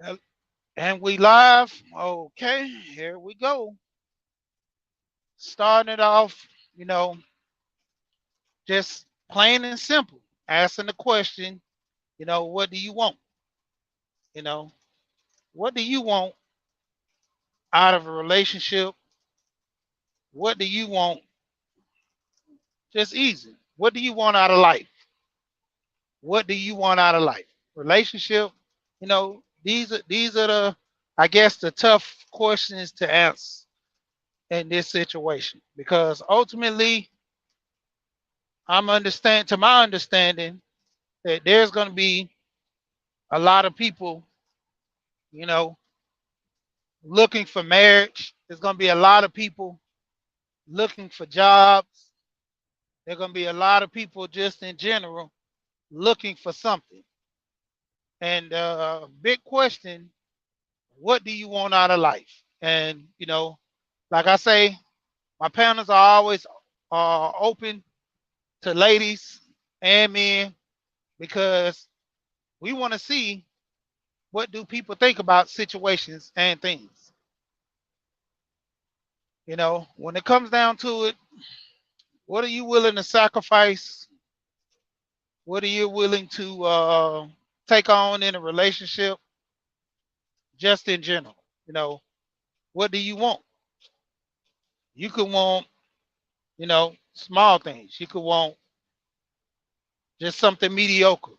Uh, And we live. Okay, here we go. Starting it off, you know, just plain and simple. Asking the question, what do you want? You know, what do you want out of a relationship? What do you want? Just easy. What do you want out of life? What do you want out of life? Relationship, these are the, I guess, the tough questions to answer in this situation because ultimately to my understanding, that there's going to be a lot of people, you know, looking for marriage. There's going to be a lot of people looking for jobs. There's going to be a lot of people just in general looking for something. And big question, what do you want out of life? And, like I say, my panels are always open to ladies and men because we want to see what do people think about situations and things. When it comes down to it, what are you willing to sacrifice? What are you willing to take on in a relationship, just in general? What do you want? You could want, small things. You could want just something mediocre.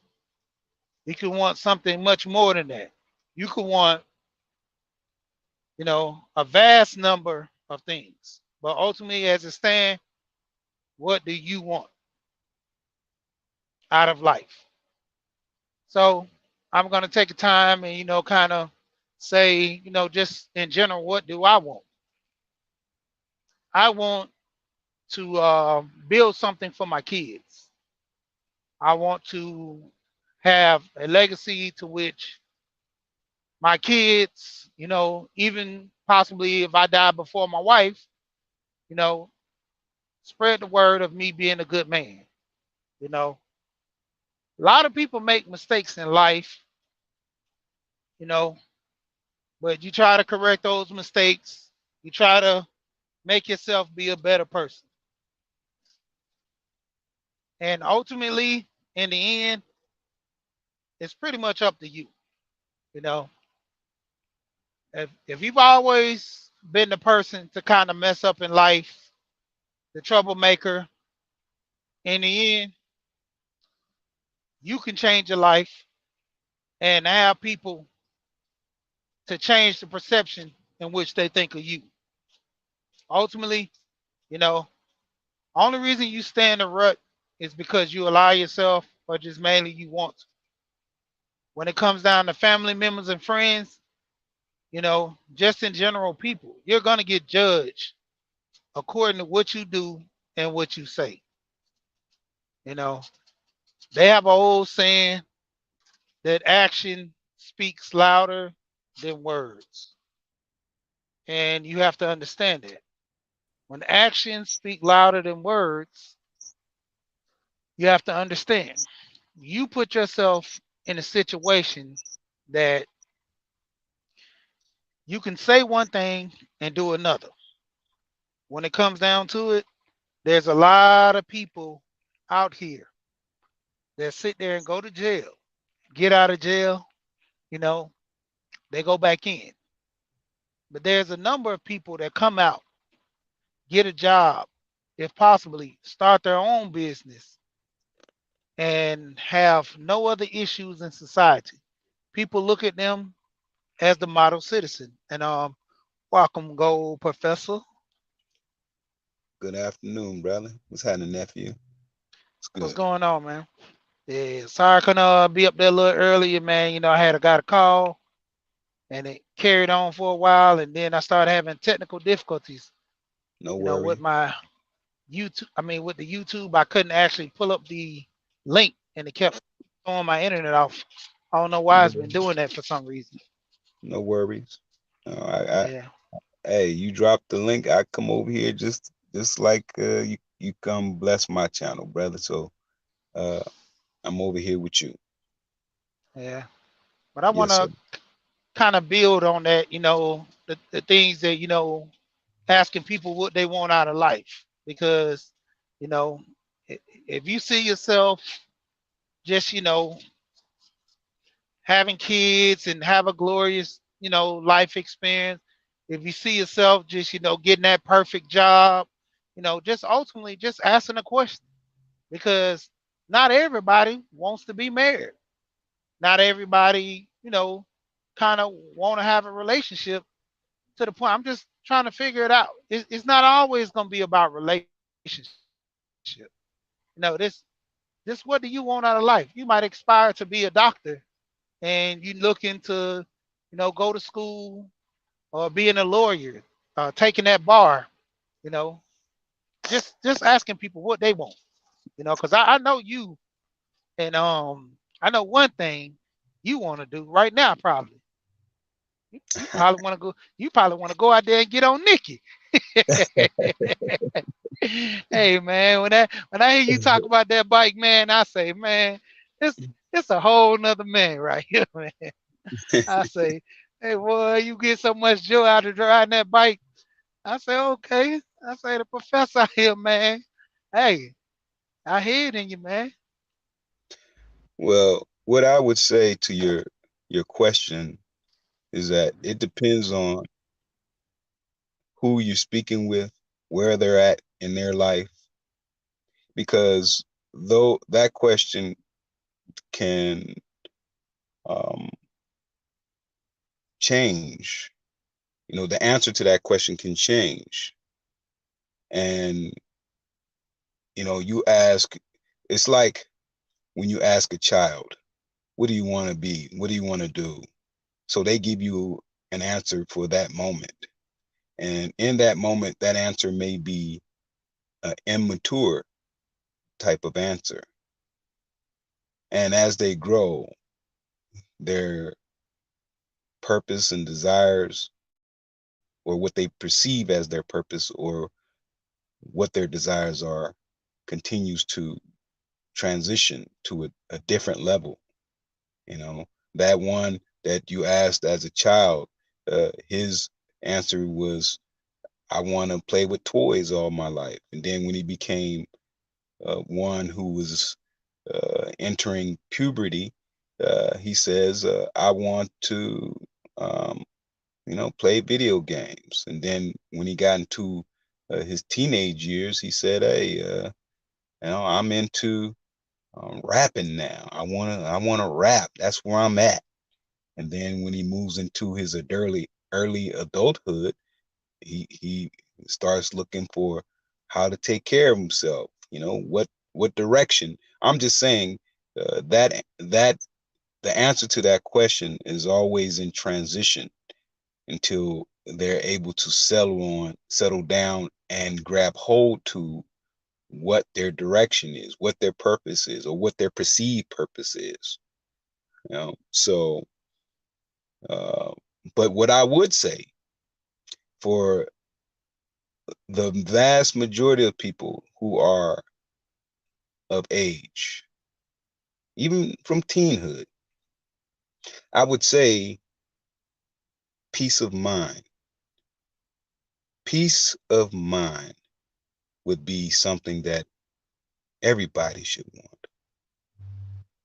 You could want something much more than that. You could want, a vast number of things. But ultimately, as it stands, what do you want out of life? So I'm going to take the time and, kind of say, just in general, what do I want? I want to build something for my kids. I want to have a legacy to which my kids, even possibly if I die before my wife, you know, spread the word of me being a good man. You know, a lot of people make mistakes in life, you know, but you try to correct those mistakes. You try to make yourself be a better person. And ultimately, in the end, it's pretty much up to you. You know, if you've always been the person to kind of mess up in life, the troublemaker, in the end, you can change your life and have people to change the perception in which they think of you. Ultimately, you know, only reason you stay in the rut is because you allow yourself, or just mainly you want to. When it comes down to family members and friends, just in general, people, you're going to get judged according to what you do and what you say. You know, they have an old saying that action speaks louder than words. And you have to understand that. When actions speak louder than words, you have to understand. You put yourself in a situation that you can say one thing and do another. When it comes down to it, there's a lot of people out here that sit there and go to jail, get out of jail, you know, they go back in. But there's a number of people that come out, get a job, if possibly start their own business, and have no other issues in society. People look at them as the model citizen. And welcome, Gold Professor. Good afternoon, brother. What's happening, nephew? It's What's good. going on, man? Yeah, sorry I couldn't be up there a little earlier, man. Got a call and it carried on for a while, and then I started having technical difficulties. No With worry. my YouTube. I mean, with the YouTube, I couldn't actually pull up the link, and it kept throwing my internet off. I don't know why it's been No, doing that for some reason. no worries. Yeah, Hey, you drop the link. I come over here just like you come bless my channel, brother. So uh, I'm over here with you. yeah. But I Yes, sir. wanna kind of build on that, the things that, asking people what they want out of life. Because, you know, if you see yourself just, having kids and have a glorious, life experience, if you see yourself just, getting that perfect job, just ultimately just asking a question. Because not everybody wants to be married. Not everybody, kind of want to have a relationship to the point. I'm just trying to figure it out. It's not always going to be about relationship. This what do you want out of life? You might aspire to be a doctor and you looking to, go to school or being a lawyer, taking that bar, you know, just asking people what they want, because I know you, and I know one thing you want to do right now. Probably you probably want to go. You probably want to go out there and get on Nikki. Hey man, when I hear you talk about that bike, man, I say, man, it's it's a whole nother man right here, man. I say, hey boy, you get so much joy out of riding that bike. I say, okay. I say the professor here, man. Hey, I hear it in you, man. Well, what I would say to your question is that it depends on who you're speaking with, where they're at in their life, because though that question can um, change, the answer to that question can change. And, you ask, it's like when you ask a child, what do you want to be? What do you want to do? So they give you an answer for that moment. And in that moment, that answer may be an immature type of answer. And as they grow, their purpose and desires, or what they perceive as their purpose, or what their desires are, continues to transition to a different level. You know, that one that you asked as a child, his answer was, I want to play with toys all my life. And then when he became one who was entering puberty, he says, I want to, um, play video games. And then when he got into his teenage years, he said, hey, I'm into rapping now. I want to rap. That's where I'm at. And then when he moves into his early adulthood, he starts looking for how to take care of himself. What direction. I'm just saying that the answer to that question is always in transition until they're able to settle down and grab hold to what their direction is, what their purpose is, or what their perceived purpose is. So uh, but what I would say for the vast majority of people who are of age, even from teenhood, I would say peace of mind. Peace of mind would be something that everybody should want.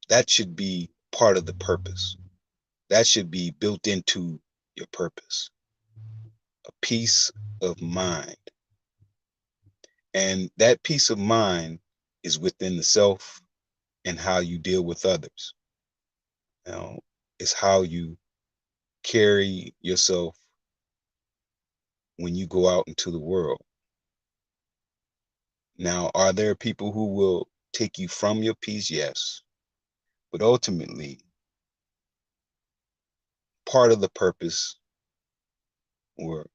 That should be part of the purpose. That should be built into your purpose. A peace of mind. And that peace of mind is within the self and how you deal with others. It's how you carry yourself when you go out into the world. Now, are there people who will take you from your peace? Yes. But ultimately, part of the purpose, or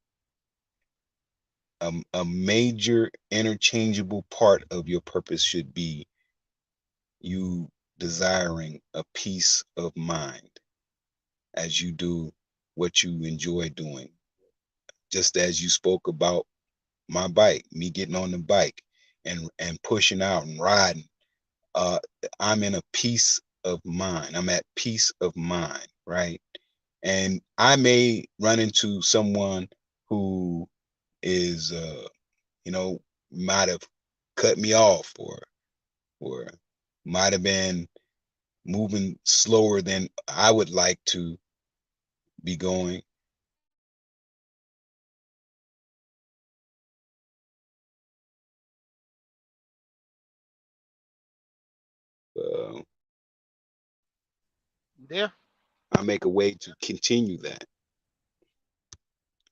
a major interchangeable part of your purpose, should be you desiring a peace of mind as you do what you enjoy doing. Just as you spoke about my bike, me getting on the bike and pushing out and riding, uh, I'm in a peace of mind. I'm at peace of mind, right? And I may run into someone who is, you know, might have cut me off, or might have been moving slower than I would like to be going. Uh, There. I make a way to continue that,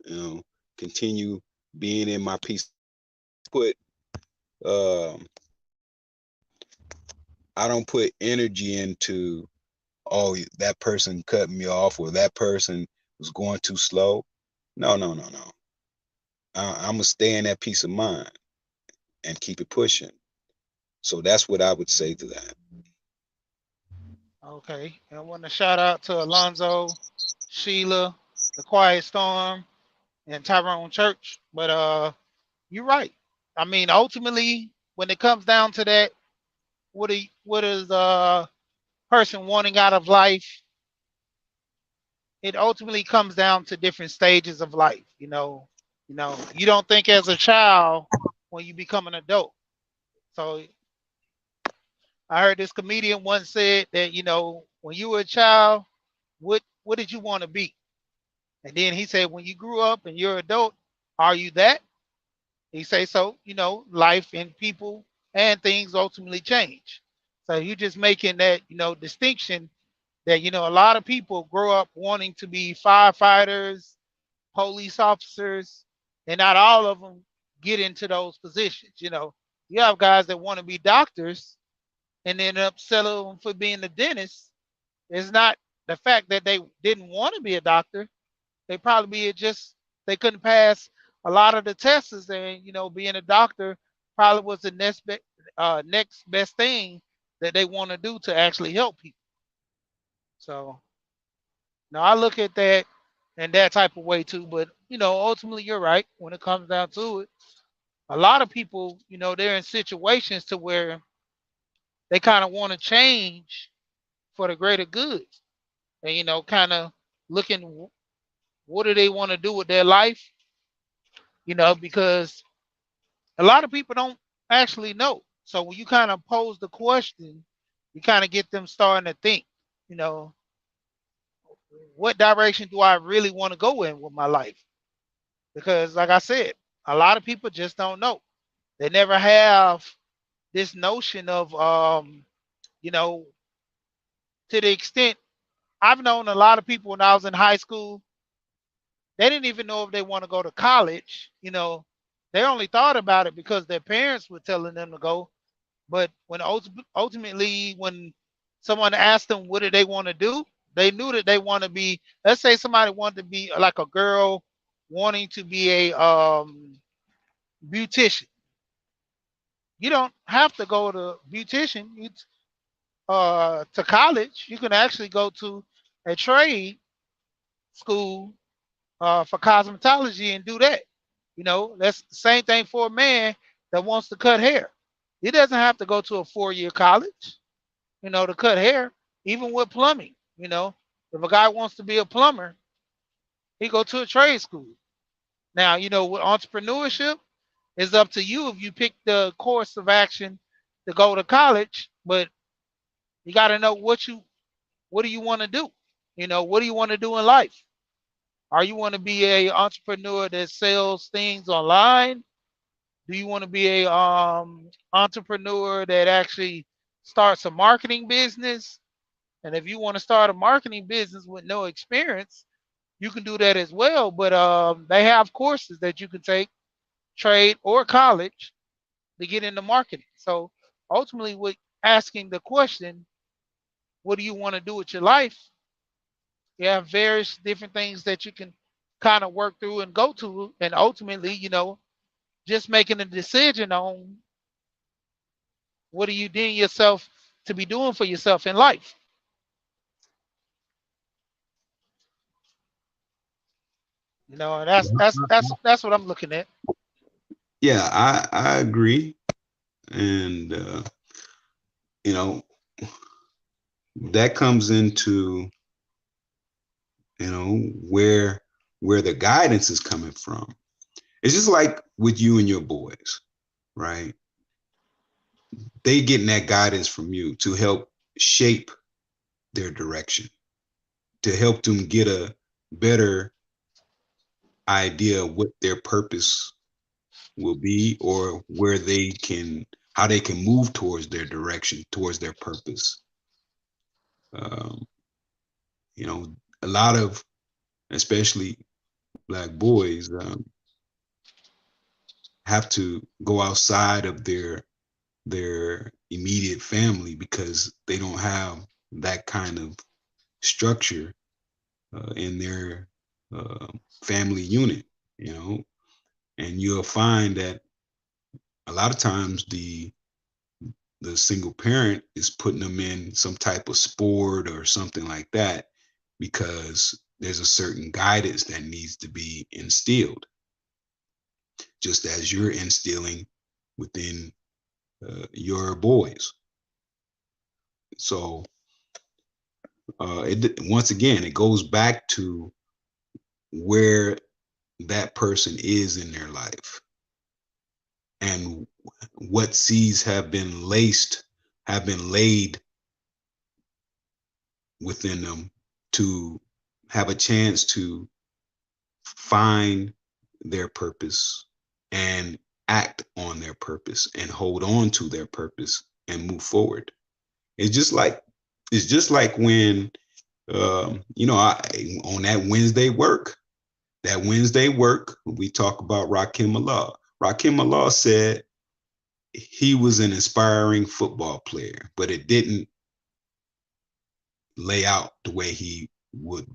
you know, continue being in my peace. Put, um, I don't put energy into, oh, that person cut me off or that person was going too slow. No, no, no, no. I'm gonna stay in that peace of mind and keep it pushing. So that's what I would say to that. Okay. I want to shout out to Alonzo, Sheila, the Quiet Storm, and Tyrone Church. But you're right. I mean, ultimately, when it comes down to that, what is person wanting out of life? It ultimately comes down to different stages of life. You don't think as a child when you become an adult. So I heard this comedian once said that when you were a child, what did you want to be? And then he said, when you grew up and you're an adult, are you that? He say so. Life and people and things ultimately change. So you're just making that distinction that a lot of people grow up wanting to be firefighters, police officers, and not all of them get into those positions. You have guys that want to be doctors and end up settling for being a dentist. It's not the fact that they didn't want to be a doctor. They probably be just they couldn't pass a lot of the tests, and being a doctor probably was the next best thing that they want to do to actually help people. So now I look at that in that type of way too. But ultimately, you're right when it comes down to it. A lot of people, they're in situations to where they kind of want to change for the greater good, and kind of looking what do they want to do with their life, because a lot of people don't actually know. So when you kind of pose the question, you kind of get them starting to think, you know, what direction do I really want to go in with my life? Because, like I said, a lot of people just don't know. They never have this notion of, you know, to the extent I've known a lot of people when I was in high school, they didn't even know if they want to go to college. They only thought about it because their parents were telling them to go. But ultimately, when someone asked them what did they want to do, they knew that they want to be. Let's say somebody wanted to be like a girl wanting to be a beautician. You don't have to go to beautician to college. You can actually go to a trade school for cosmetology and do that. That's the same thing for a man that wants to cut hair. He doesn't have to go to a 4-year college, to cut hair. Even with plumbing, if a guy wants to be a plumber, he go to a trade school. Now, with entrepreneurship, it's up to you if you pick the course of action to go to college, but you got to know what do you want to do? What do you want to do in life? Are you want to be a entrepreneur that sells things online? Do you want to be a entrepreneur that actually starts a marketing business? And if you want to start a marketing business with no experience, you can do that as well. But they have courses that you can take, trade or college, to get into marketing. So ultimately, with asking the question, what do you want to do with your life? You have various different things that you can kind of work through and go to. And ultimately, just making a decision on what are you doing yourself to be doing for yourself in life. And that's what I'm looking at. Yeah, I agree, and you know that comes into you know, where the guidance is coming from. It's just like with you and your boys, right? They getting that guidance from you to help shape their direction, to help them get a better idea of what their purpose will be, or where they can, how they can move towards their direction, towards their purpose. Um, you know, a lot of, especially black boys, have to go outside of their immediate family because they don't have that kind of structure in their uh, family unit, you know. And you'll find that a lot of times the single parent is putting them in some type of sport or something like that because there's a certain guidance that needs to be instilled, just as you're instilling within your boys. So once again, it goes back to where that person is in their life and what seeds have been laid within them to have a chance to find their purpose and act on their purpose and hold on to their purpose and move forward. It's just like it's just like when on that Wednesday work, we talk about Rakim Allah. Rakim Allah said he was an inspiring football player, but it didn't lay out the way he would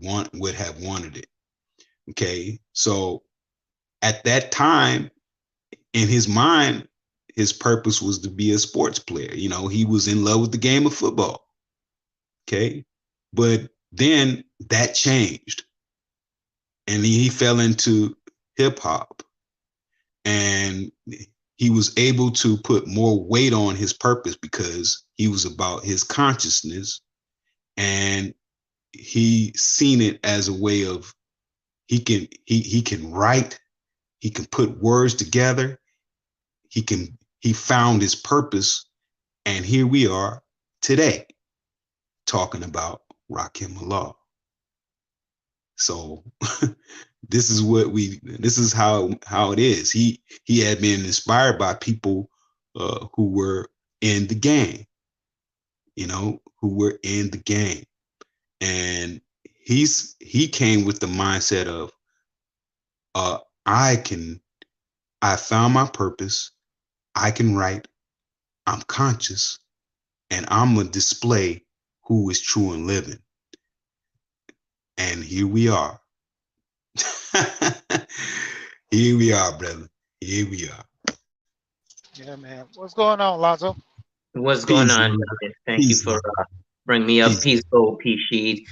have wanted it. Okay. So at that time, in his mind, his purpose was to be a sports player. You know, he was in love with the game of football. Okay. But then that changed and he fell into hip hop, and he was able to put more weight on his purpose because he was about his consciousness, and he seen it as a way of he can write, he can put words together, he found his purpose, and here we are today talking about Rakim Allah. So this is how it is. He had been inspired by people who were in the game, you know, who were in the game. And he came with the mindset of uh I can I found my purpose, I can write, I'm conscious, and I'm gonna display who is true and living. And here we are. Here we are, brother. Here we are. Yeah, man. What's going on, Lonzo? What's going Peace, on, man. Jonathan? Thank you Peace, for man. bringing me up. Peace. Peace, Gold, peace, Sheed.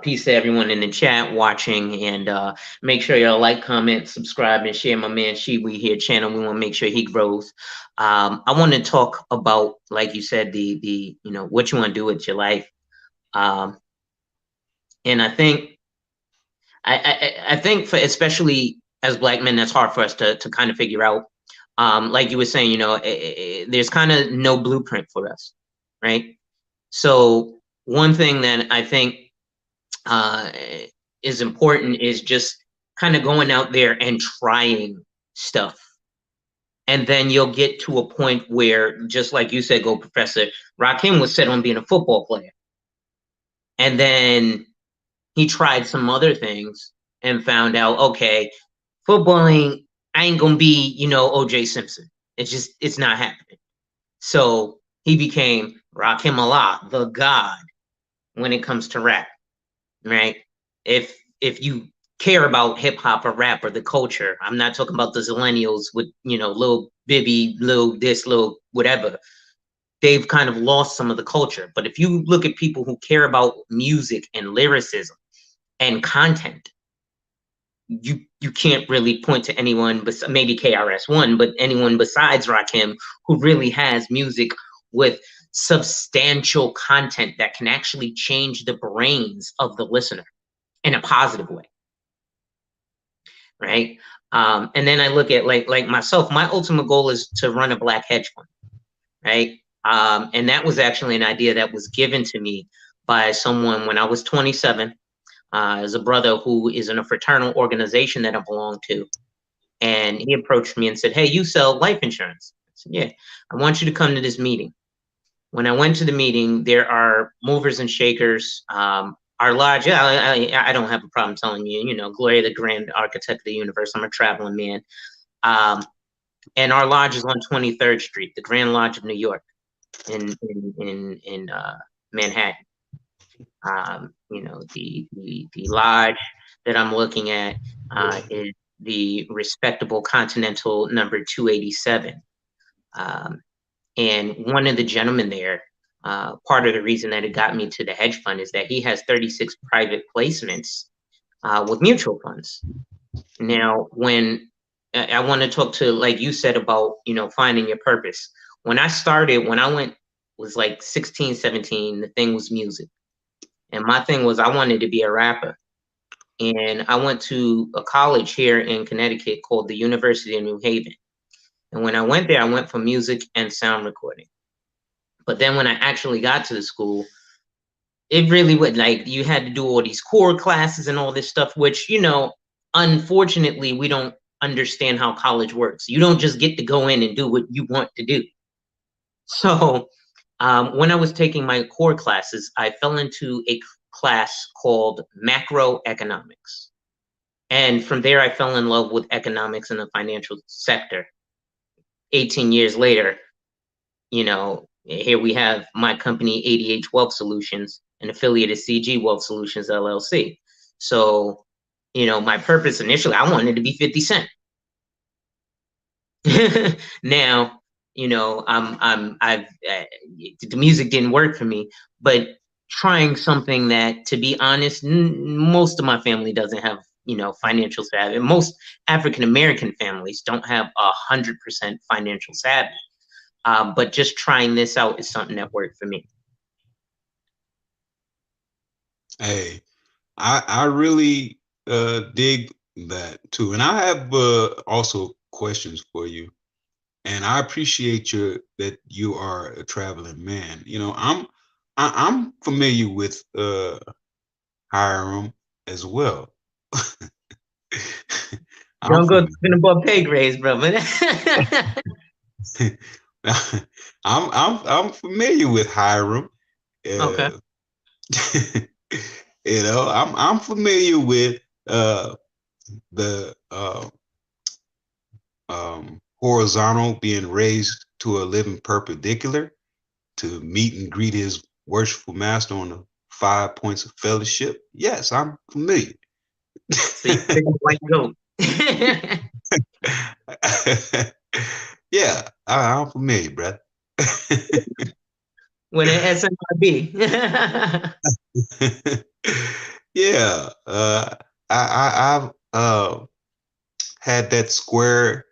Peace to everyone in the chat watching. And make sure y'all like, comment, subscribe, and share my man Sheed. We here channel. We want to make sure he grows. I want to talk about, like you said, the what you want to do with your life. Um, and I think for especially as black men, that's hard for us to kind of figure out. Like you were saying, there's kind of no blueprint for us, right? So one thing that I think uh, is important is just kind of going out there and trying stuff. And then you'll get to a point where, just like you said, Go Professor, Rakim was set on being a football player. And then he tried some other things and found out, okay, footballing, I ain't gonna be, OJ Simpson. It's not happening. So he became Rakim Allah, the God, when it comes to rap, right? If you care about hip hop or rap or the culture, I'm not talking about the millennials with little Bibby, little this, little whatever. They've kind of lost some of the culture. But if you look at people who care about music and lyricism and content, you can't really point to anyone but maybe KRS-One, but anyone besides Rakim who really has music with substantial content that can actually change the brains of the listener. in a positive way, right? And then I look at like myself, my ultimate goal is to run a black hedge fund, right? And that was actually an idea that was given to me by someone when I was 27, as a brother who is in a fraternal organization that I belong to. And he approached me and said, "Hey, you sell life insurance?" I said, "Yeah, I want you to come to this meeting." When I went to the meeting, there are movers and shakers. Our lodge, I don't have a problem telling you, Gloria, the grand architect of the universe. I'm a traveling man. And our lodge is on 23rd Street, the Grand Lodge of New York in Manhattan. The lodge that I'm looking at is the respectable Continental number 287. And one of the gentlemen there, part of the reason that it got me to the hedge fund is that he has 36 private placements with mutual funds. Now, when I want to talk to, like you said, about, finding your purpose. When I went, was like 16, 17, the thing was music. And my thing was I wanted to be a rapper. And I went to a college here in Connecticut called the University of New Haven. And when I went there, I went for music and sound recording. But then when I actually got to the school, it really would, like, you had to do all these core classes and all this stuff, which, unfortunately, we don't understand how college works. You don't just get to go in and do what you want to do. So when I was taking my core classes, I fell into a class called macroeconomics. And from there, I fell in love with economics and the financial sector. 18 years later, here we have my company, ADH Wealth Solutions, an affiliate of CG Wealth Solutions, LLC. So, my purpose initially, I wanted to be 50 Cent. Now, the music didn't work for me, but trying something that, to be honest, most of my family doesn't have, financial savvy. Most African American families don't have 100% financial savvy. But just trying this out is something that worked for me. Hey, I really dig that too, and I have also questions for you. And I appreciate that you are a traveling man. I'm familiar with Hiram as well. I'm Don't go familiar. talking about pay grades, brother. I'm familiar with Hiram. Okay. I'm familiar with the horizontal being raised to a living perpendicular to meet and greet his worshipful master on the 5 points of fellowship. Yes, I'm familiar. So you pick a white goat. Yeah, I'm familiar, brother. With an SMIB. Yeah, I've had that square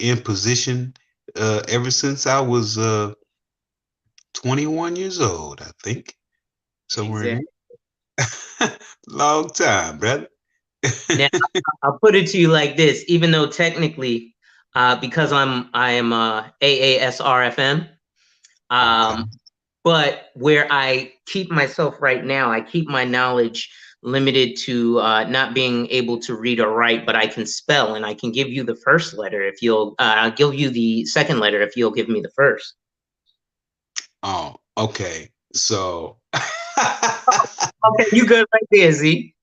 in position ever since I was 21 years old, I think. Somewhere in there. Long time, brother. Now, I'll put it to you like this: even though technically, because I am Aasrfm, Okay. but where I keep myself right now, I keep my knowledge limited to not being able to read or write, but I can spell, and I can give you the first letter if you'll. I'll give you the second letter if you'll give me the first. Oh, okay. So Okay, you good right there, Z.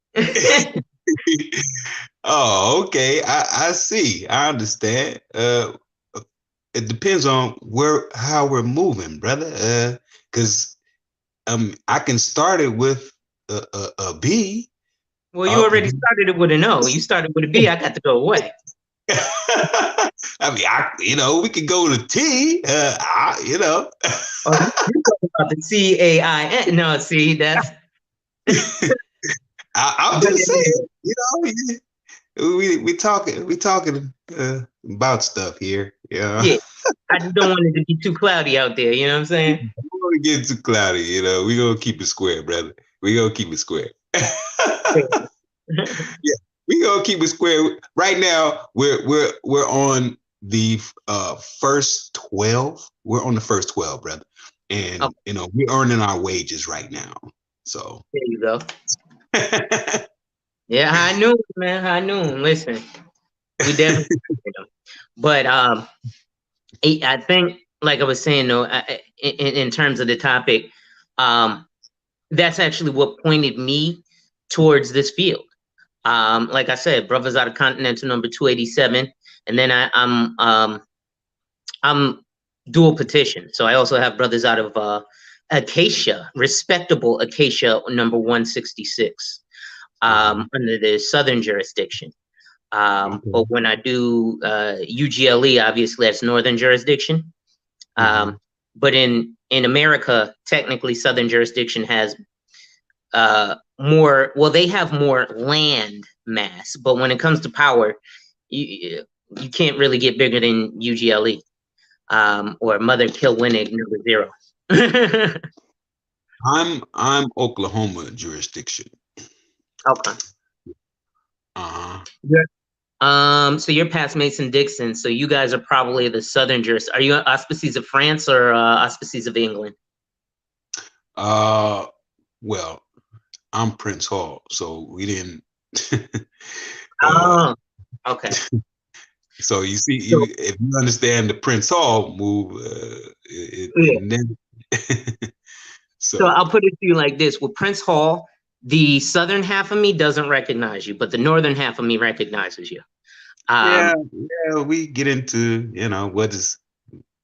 oh, okay. I see. I understand. It depends on how we're moving, brother. Because I can start it with a B. Well, you already started it with an O. You started with a B. I got to go away. I mean, we could go to T. Oh, you talking about the CAIN? No, see, that's. I'm just saying, we talking about stuff here. Yeah, I just don't want it to be too cloudy out there. You know what I'm saying? We don't want to get too cloudy. We gonna keep it square, brother. We gonna keep it square. Yeah, we gonna keep it square. Right now, we're on the first 12. We're on the first 12, brother, Oh, and we're earning our wages right now. So there you go. Yeah, high noon, man. High noon. Listen, we definitely. But I think, like I was saying, though, in terms of the topic, that's actually what pointed me towards this field. Like I said, brothers out of Continental number 287, and then I'm dual petition, so I also have brothers out of Acacia, respectable Acacia number 166, under the Southern jurisdiction. okay. But when I do UGLE, obviously that's Northern jurisdiction. But in America, technically, Southern jurisdiction has more. Well, they have more land mass, but when it comes to power, you can't really get bigger than UGLE or Mother Kilwinnig number 0. I'm Oklahoma jurisdiction. Okay. Yeah. So you're past Mason Dixon, so you guys are probably the Southern jurisdiction. Are you auspices of France or auspices of England? Well, I'm Prince Hall, so we didn't. Oh, okay. So you see, So, if you understand the Prince Hall move, yeah. and then So I'll put it to you like this: with Prince Hall, the southern half of me doesn't recognize you, but the northern half of me recognizes you. yeah, we get into what is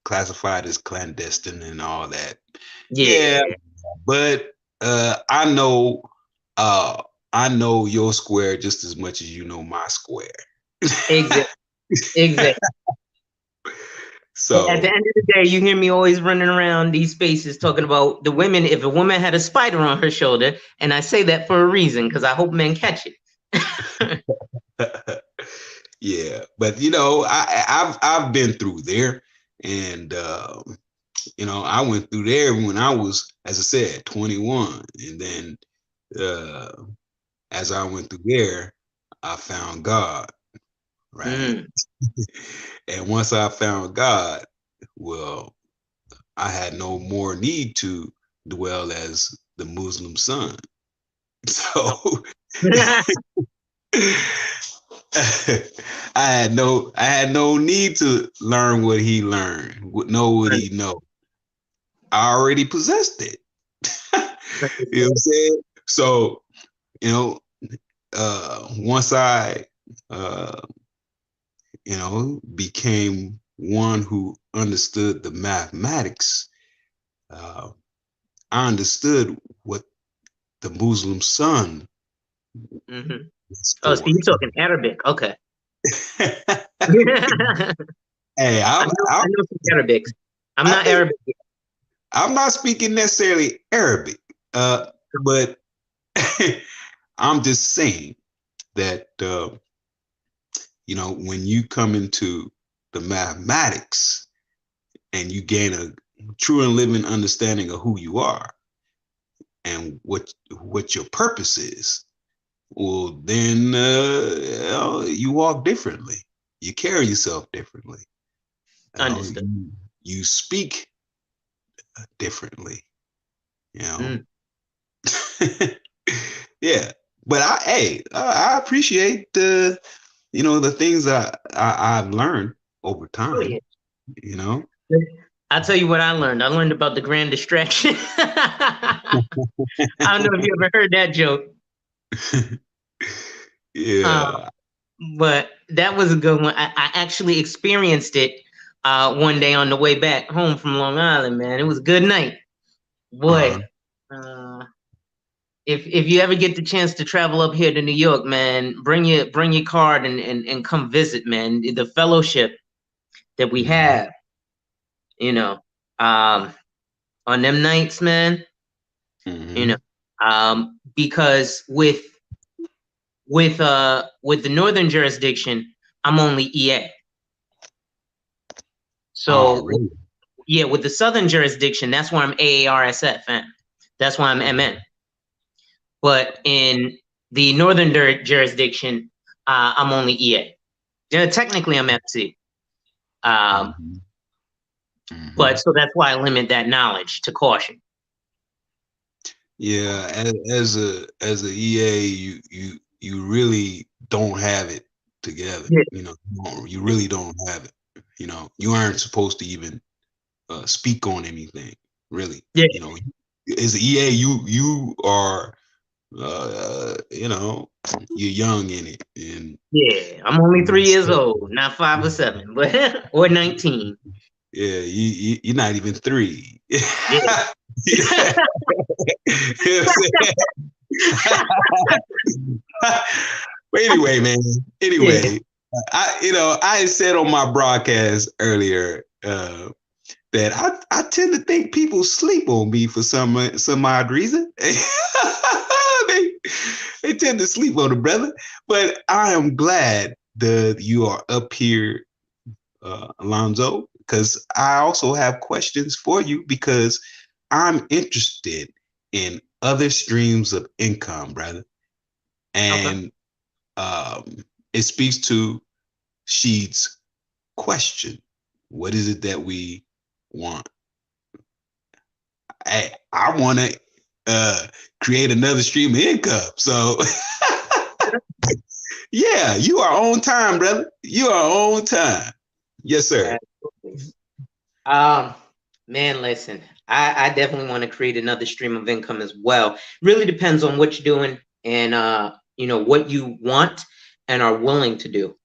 classified as clandestine and all that. Yeah, but I know your square just as much as you know my square. exactly. Exactly. So at the end of the day, you hear me always running around these spaces talking about the women. If a woman had a spider on her shoulder, and I say that for a reason because I hope men catch it. yeah, but I've been through there, and I went through there when I was, as I said, 21, and then as I went through there, I found God, right? And once I found God, well, I had no more need to dwell as the Muslim son. So I had no need to learn what he learned, know what he know. I already possessed it. You know what I'm saying? So, once I became one who understood the mathematics, I understood what the Muslim sun is Oh, so for. you're talking Arabic? Okay. Hey, I know some Arabics. I'm I not think Arabic yet. I'm not speaking necessarily Arabic, but I'm just saying that when you come into the mathematics and you gain a true and living understanding of who you are and what your purpose is, well, then you walk differently. You carry yourself differently. Understood. You speak differently. You know. Yeah, but I appreciate the things that I've learned over Oh, yeah. time. You know. I'll tell you what I learned. I learned about the grand distraction. I don't know if you ever heard that joke. Yeah. But that was a good one. I actually experienced it one day on the way back home from Long Island, man. It was a good night. Boy, if you ever get the chance to travel up here to New York, man, bring your card and come visit, man. The fellowship that we have, on them nights, man, because with the northern jurisdiction, I'm only EA. So Really? yeah, with the southern jurisdiction, that's why I'm AARSFM. That's why I'm MN. but in the northern jurisdiction, I'm only EA. Yeah, technically, I'm FC. Mhm. But Mhm. so that's why I limit that knowledge to caution. Yeah, as a EA, you really don't have it together. Yeah, You really don't have it. You aren't supposed to even speak on anything, really. yeah, As an EA, you are you're young in it, and yeah. I'm only 3 years old, not 5 or 7, but or 19. yeah, you're not even three. Yeah. Yeah. You know what I'm saying? But anyway, man. Yeah. Anyway, I said on my broadcast earlier that I tend to think people sleep on me for some odd reason. they they tend to sleep on the brother, but I am glad that you are up here, Alonzo, because I also have questions for you because I'm interested in other streams of income, brother, Okay. and it speaks to Sheed's question. What is it that we want? I want to create another stream of income. So, yeah, you are on time, brother. You are on time. Yes, sir. Absolutely. Um, Man, listen, I definitely want to create another stream of income as well. Really depends on what you're doing and what you want and are willing to do.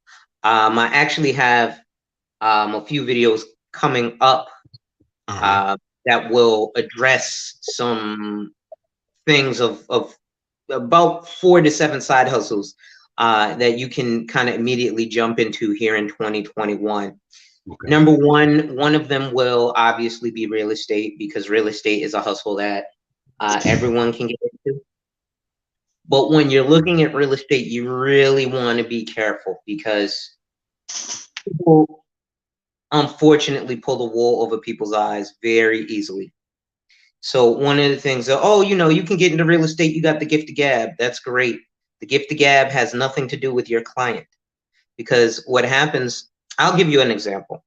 I actually have a few videos coming up Uh-huh. uh, that will address some things of about 4 to 7 side hustles that you can kind of immediately jump into here in 2021. Okay. Number one of them will obviously be real estate because real estate is a hustle that everyone can get into. But when you're looking at real estate, you really want to be careful because people unfortunately pull the wool over people's eyes very easily. So one of the things that, oh, you can get into real estate, you got the gift of gab. That's great. The gift of gab has nothing to do with your client because what happens, I'll give you an example.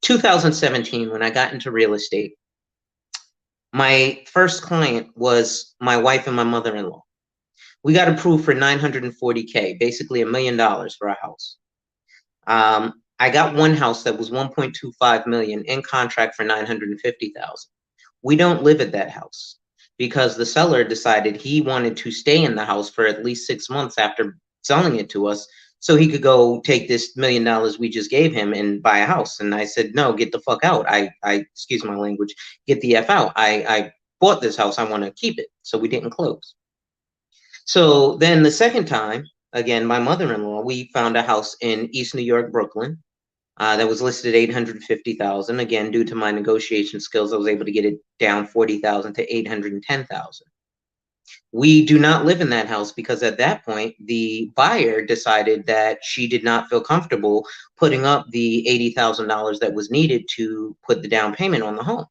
2017, when I got into real estate, my first client was my wife and my mother-in-law. We got approved for 940K, basically $1 million for a house. I got one house that was 1.25 million in contract for 950,000. We don't live at that house because the seller decided he wanted to stay in the house for at least 6 months after selling it to us so he could go take this $1 million we just gave him and buy a house. And I said, no, get the fuck out. I excuse my language, get the F out. I bought this house. I want to keep it. So we didn't close. So then the second time, again, my mother-in-law, we found a house in East New York, Brooklyn, that was listed at 850,000. Again, due to my negotiation skills, I was able to get it down 40,000 to 810,000. We do not live in that house because at that point, the buyer decided that she did not feel comfortable putting up the $80,000 that was needed to put the down payment on the home.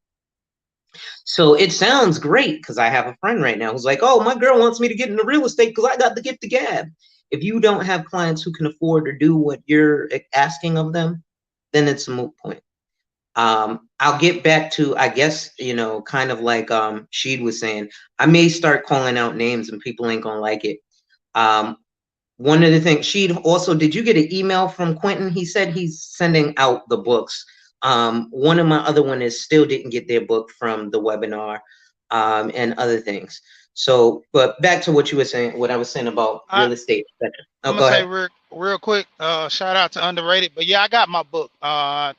So it sounds great because I have a friend right now who's like, oh, my girl wants me to get into real estate because I got the gift of gab. If you don't have clients who can afford to do what you're asking of them, then it's a moot point. I'll get back to, I guess, kind of like Sheed was saying, I may start calling out names and people ain't gonna like it. One of the things, Sheed, also, did you get an email from Quentin? He said he's sending out the books. One of my other one is still didn't get their book from the webinar, and other things. So, but back to what you were saying, what I was saying about I, real estate. I'm Oh, gonna go say ahead. real quick, shout out to Underrated. But yeah, I got my book.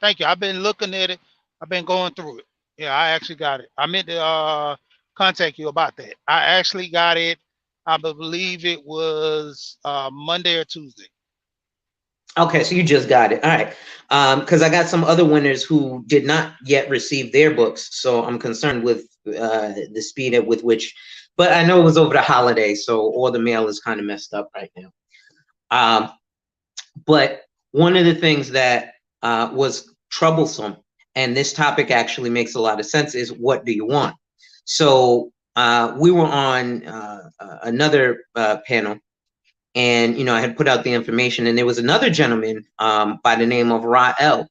Thank you. I've been looking at it. I've been going through it. Yeah, I actually got it. I meant to contact you about that. I actually got it. I believe it was Monday or Tuesday. Okay, so you just got it. All right. Because I got some other winners who did not yet receive their books, so I'm concerned with the speed with which. But I know it was over the holiday, so all the mail is kind of messed up right now. But one of the things that was troublesome, and this topic actually makes a lot of sense, is what do you want? So we were on another panel, and I had put out the information, and there was another gentleman by the name of Rael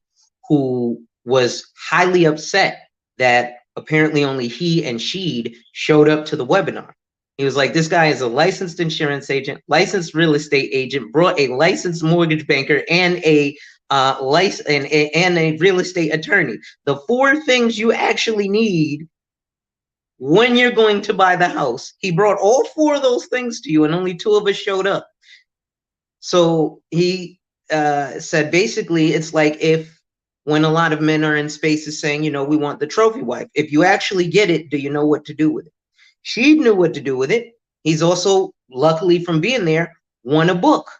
who was highly upset that apparently only he and Sheed showed up to the webinar. He was like, this guy is a licensed insurance agent, licensed real estate agent, brought a licensed mortgage banker, and a and a real estate attorney. The four things you actually need when you're going to buy the house. He brought all four of those things to you, and only two of us showed up. So he said basically it's like if when a lot of men are in spaces saying, we want the trophy wife. If you actually get it, do you know what to do with it? She knew what to do with it. He's also, luckily from being there, won a book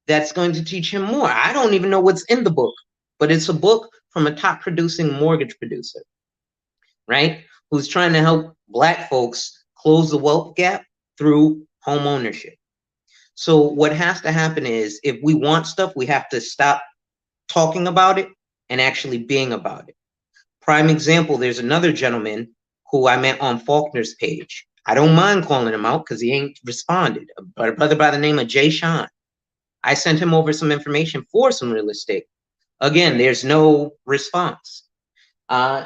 that's going to teach him more. I don't even know what's in the book, but it's a book from a top producing mortgage producer, right? Who's trying to help Black folks close the wealth gap through home ownership. So what has to happen is if we want stuff, we have to stop talking about it and actually being about it. Prime example, there's another gentleman who I met on Faulkner's page. I don't mind calling him out because he ain't responded. But a brother by the name of Jay Sean. I sent him over some information for some real estate. Again, there's no response.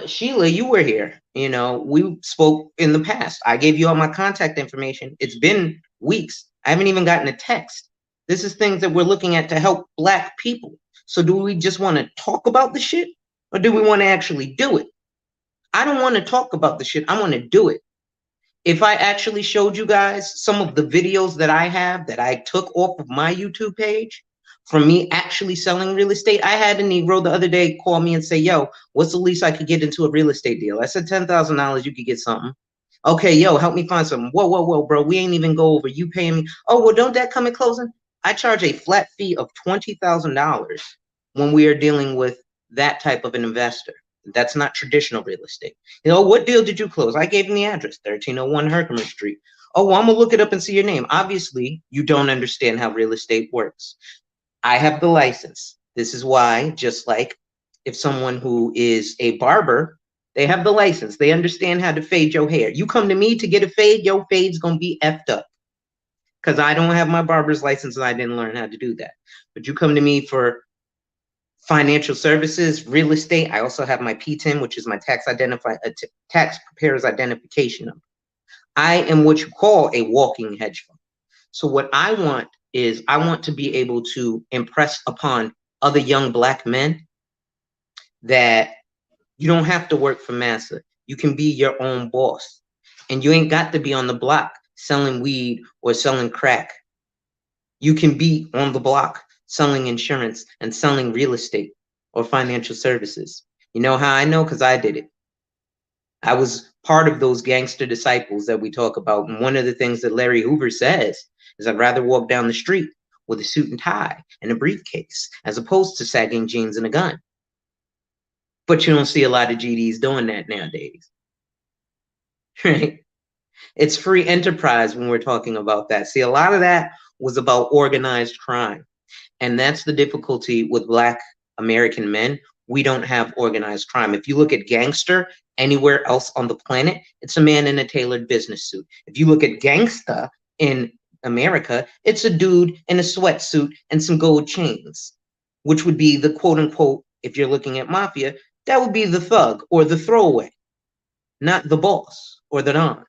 Sheila, you were here. We spoke in the past. I gave you all my contact information. It's been weeks. I haven't even gotten a text. This is things that we're looking at to help Black people. So do we just want to talk about the shit, or do we want to actually do it? I don't want to talk about the shit. I want to do it. If I actually showed you guys some of the videos that I have that I took off of my YouTube page from me actually selling real estate, I had a Negro the other day call me and say, yo, what's the least I could get into a real estate deal? I said, $10,000, you could get something. Okay, yo, help me find something. Whoa, bro, we ain't even go over. You paying me? Oh, well, don't that come in closing? I charge a flat fee of $20,000 when we are dealing with that type of an investor. That's not traditional real estate. What deal did you close? I gave him the address, 1301 Herkimer Street. Oh, well, I'm going to look it up and see your name. Obviously, you don't understand how real estate works. I have the license. This is why, just like if someone who is a barber, they have the license. They understand how to fade your hair. You come to me to get a fade, your fade's going to be effed up. Because I don't have my barber's license and I didn't learn how to do that. But you come to me for financial services, real estate. I also have my PTIN, which is my tax preparer's identification number. I am what you call a walking hedge fund. So what I want is I want to be able to impress upon other young Black men that you don't have to work for massa. You can be your own boss. And you ain't got to be on the block selling weed or selling crack. You can be on the block selling insurance and selling real estate or financial services. You know how I know? Because I did it. I was part of those gangster disciples that we talk about. And one of the things that Larry Hoover says is I'd rather walk down the street with a suit and tie and a briefcase as opposed to sagging jeans and a gun. But you don't see a lot of GDs doing that nowadays. Right? It's free enterprise when we're talking about that. See, a lot of that was about organized crime. And that's the difficulty with Black American men. We don't have organized crime. If you look at gangster anywhere else on the planet, it's a man in a tailored business suit. If you look at gangsta in America, it's a dude in a sweatsuit and some gold chains, which would be the quote unquote, if you're looking at mafia, that would be the thug or the throwaway, not the boss or the don.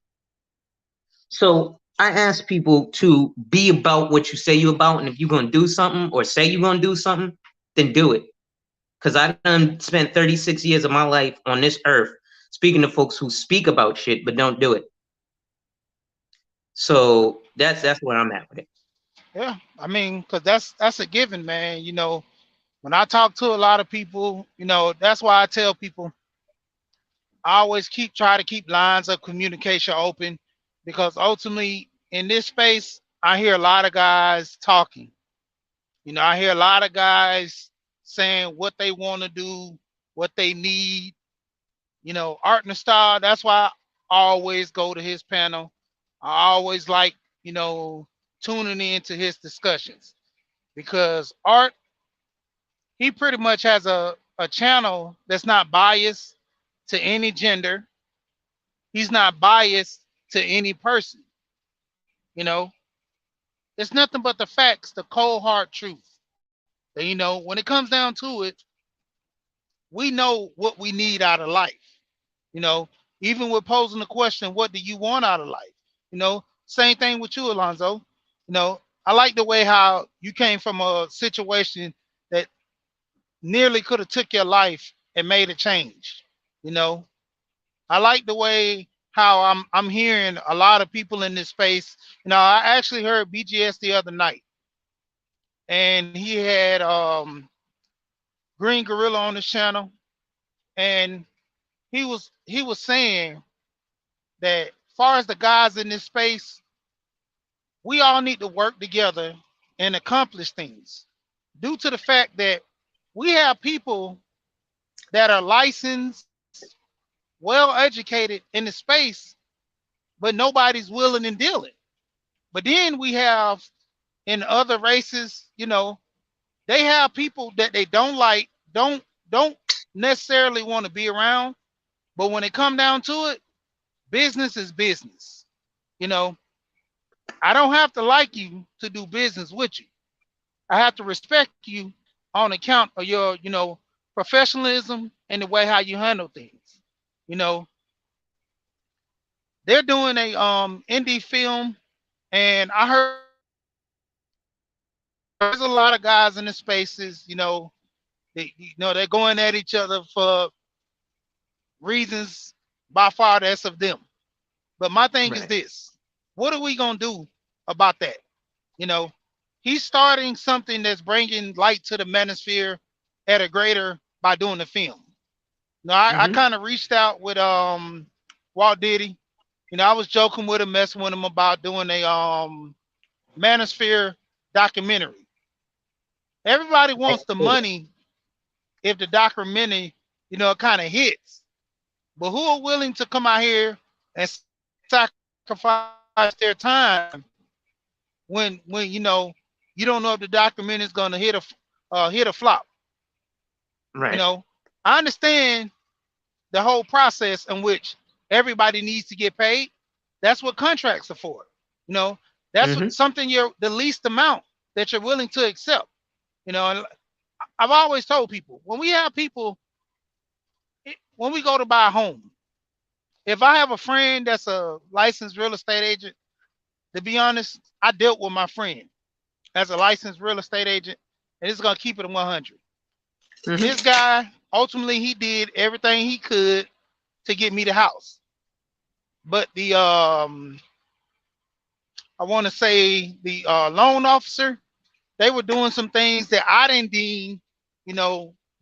So I ask people to be about what you say you're about. And if you're going to do something or say you're going to do something, then do it. Because I done spent 36 years of my life on this earth speaking to folks who speak about shit but don't do it. So that's where I'm at with it. Yeah, I mean, because that's a given, man. When I talk to a lot of people, that's why I tell people I always try to keep lines of communication open, because ultimately in this space, I hear a lot of guys talking. I hear a lot of guys saying what they want to do, what they need. Art and style. That's why I always go to his panel. I always like, tuning into his discussions, because Art, he pretty much has a channel that's not biased to any gender. He's not biased to any person. You know, it's nothing but the facts, the cold hard truth. And, when it comes down to it, we know what we need out of life. You know, even with posing the question, what do you want out of life? Same thing with you, Alonzo. I like the way how you came from a situation that nearly could have took your life and made a change. You know, I like the way how I'm hearing a lot of people in this space. I actually heard BGS the other night, and he had Green Gorilla on his channel, and he was saying that far as the guys in this space, we all need to work together and accomplish things. Due to the fact that we have people that are licensed, well educated in the space, but nobody's willing and dealing. But then we have in other races, they have people that they don't like, don't necessarily want to be around. But when it come down to it, business is business. You know, I don't have to like you to do business with you. I have to respect you on account of your, professionalism and the way how you handle things. You know, they're doing a indie film, and I heard a lot of guys in the spaces. They're going at each other for reasons by far less of them. But my thing is Right. this: what are we gonna do about that? You know, he's starting something that's bringing light to the manosphere at a greater by doing the film. I Mm-hmm. kind of reached out with Walt Diddy. I was joking with him, messing with him about doing a manosphere documentary. Everybody Right. wants the money if the documentary, kind of hits. But who are willing to come out here and sacrifice their time when you don't know if the documentary is going to hit a flop? Right. I understand the whole process in which everybody needs to get paid. That's what contracts are for. You know, that's what Mm-hmm. something you're the least amount that you're willing to accept. And I've always told people when we have people when we go to buy a home, if I have a friend that's a licensed real estate agent, to be honest, I dealt with my friend as a licensed real estate agent, and it's gonna keep it at 100. Mm-hmm. This guy ultimately he did everything he could to get me the house, but the I want to say the loan officer, they were doing some things that I didn't deem,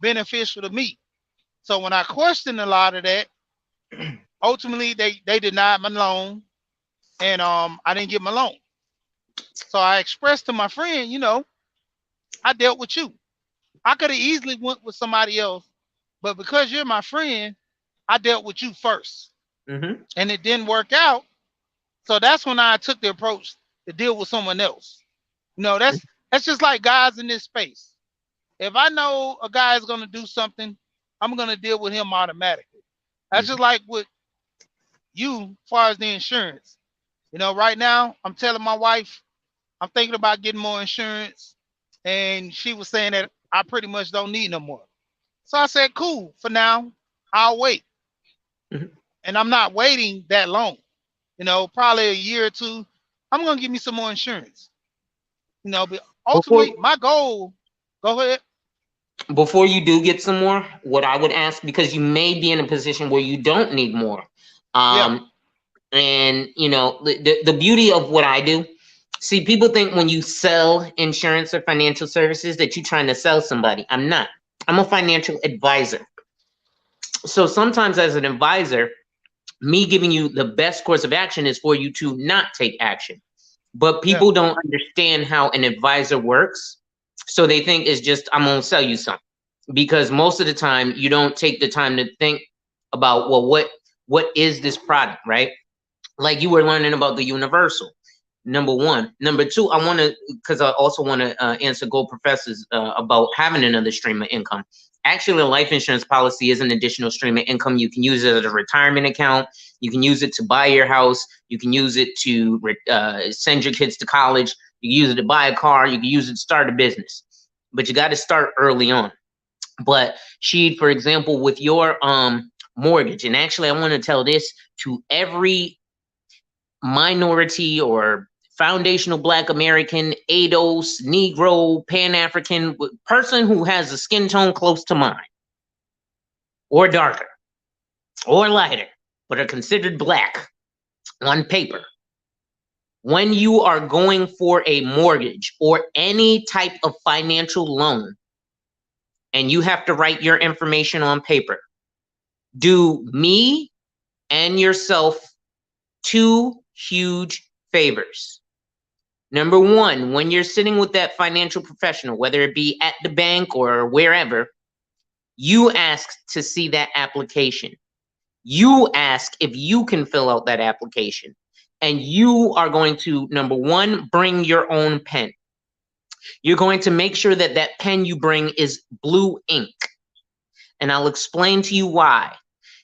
beneficial to me. So when I questioned a lot of that, ultimately they denied my loan, and I didn't get my loan. So I expressed to my friend, I dealt with you. I could have easily went with somebody else, but because you're my friend, I dealt with you first, Mm-hmm. and it didn't work out. So that's when I took the approach to deal with someone else. That's just like guys in this space. If I know a guy is gonna do something, I'm gonna deal with him automatically. That's just Mm-hmm. like with you, as far as the insurance. Right now I'm telling my wife I'm thinking about getting more insurance, and she was saying that I pretty much don't need no more. So I said, cool, for now, I'll wait. Mm-hmm. And I'm not waiting that long. Probably a year or two, I'm gonna give me some more insurance. But Before ultimately my goal, go ahead. before you do get some more, what I would ask, because you may be in a position where you don't need more. Yeah, Um, and the beauty of what I do, see, people think when you sell insurance or financial services that you're trying to sell somebody. I'm not. I'm a financial advisor. So sometimes as an advisor, me giving you the best course of action is for you to not take action. But yeah, people don't understand how an advisor works. So they think it's just, I'm going to sell you something. Because most of the time you don't take the time to think about, well, what is this product, right? Like you were learning about the universal. Number one. Number two, because I also want to answer Gold Professors about having another stream of income. Actually, a life insurance policy is an additional stream of income. You can use it as a retirement account. You can use it to buy your house. You can use it to send your kids to college. You can use it to buy a car. You can use it to start a business. But you got to start early on. But Sheed, for example, with your mortgage, and actually I want to tell this to every minority or foundational Black American, ADOS, Negro, Pan-African person who has a skin tone close to mine, or darker, or lighter, but are considered Black on paper. When you are going for a mortgage or any type of financial loan, and you have to write your information on paper, do me and yourself two huge favors. Number one, when you're sitting with that financial professional, whether it be at the bank or wherever, you ask to see that application. You ask if you can fill out that application. And you are going to, number one, bring your own pen. You're going to make sure that that pen you bring is blue ink. And I'll explain to you why.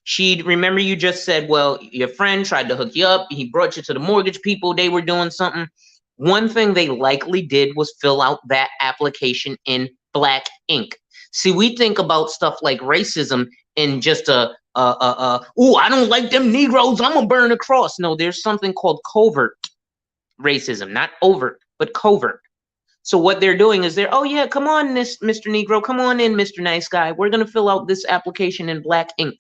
She'd remember you just said, well, your friend tried to hook you up. He brought you to the mortgage people. They were doing something. One thing they likely did was fill out that application in black ink. See, we think about stuff like racism in just oh, I don't like them Negroes, I'm gonna burn a cross. No, there's something called covert racism, not overt, but covert. So what they're doing is oh yeah, come on, Mr. Negro, come on in, Mr. Nice Guy. We're gonna fill out this application in black ink.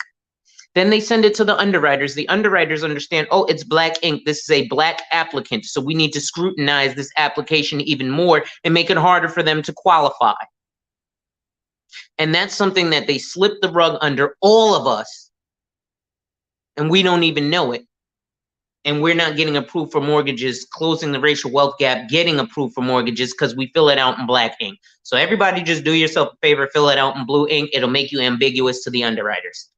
Then they send it to the underwriters. The underwriters understand, oh, it's black ink. This is a black applicant. So we need to scrutinize this application even more and make it harder for them to qualify. And that's something that they slip the rug under all of us. And we don't even know it. And we're not getting approved for mortgages, closing the racial wealth gap, getting approved for mortgages because we fill it out in black ink. So everybody just do yourself a favor, fill it out in blue ink. It'll make you ambiguous to the underwriters.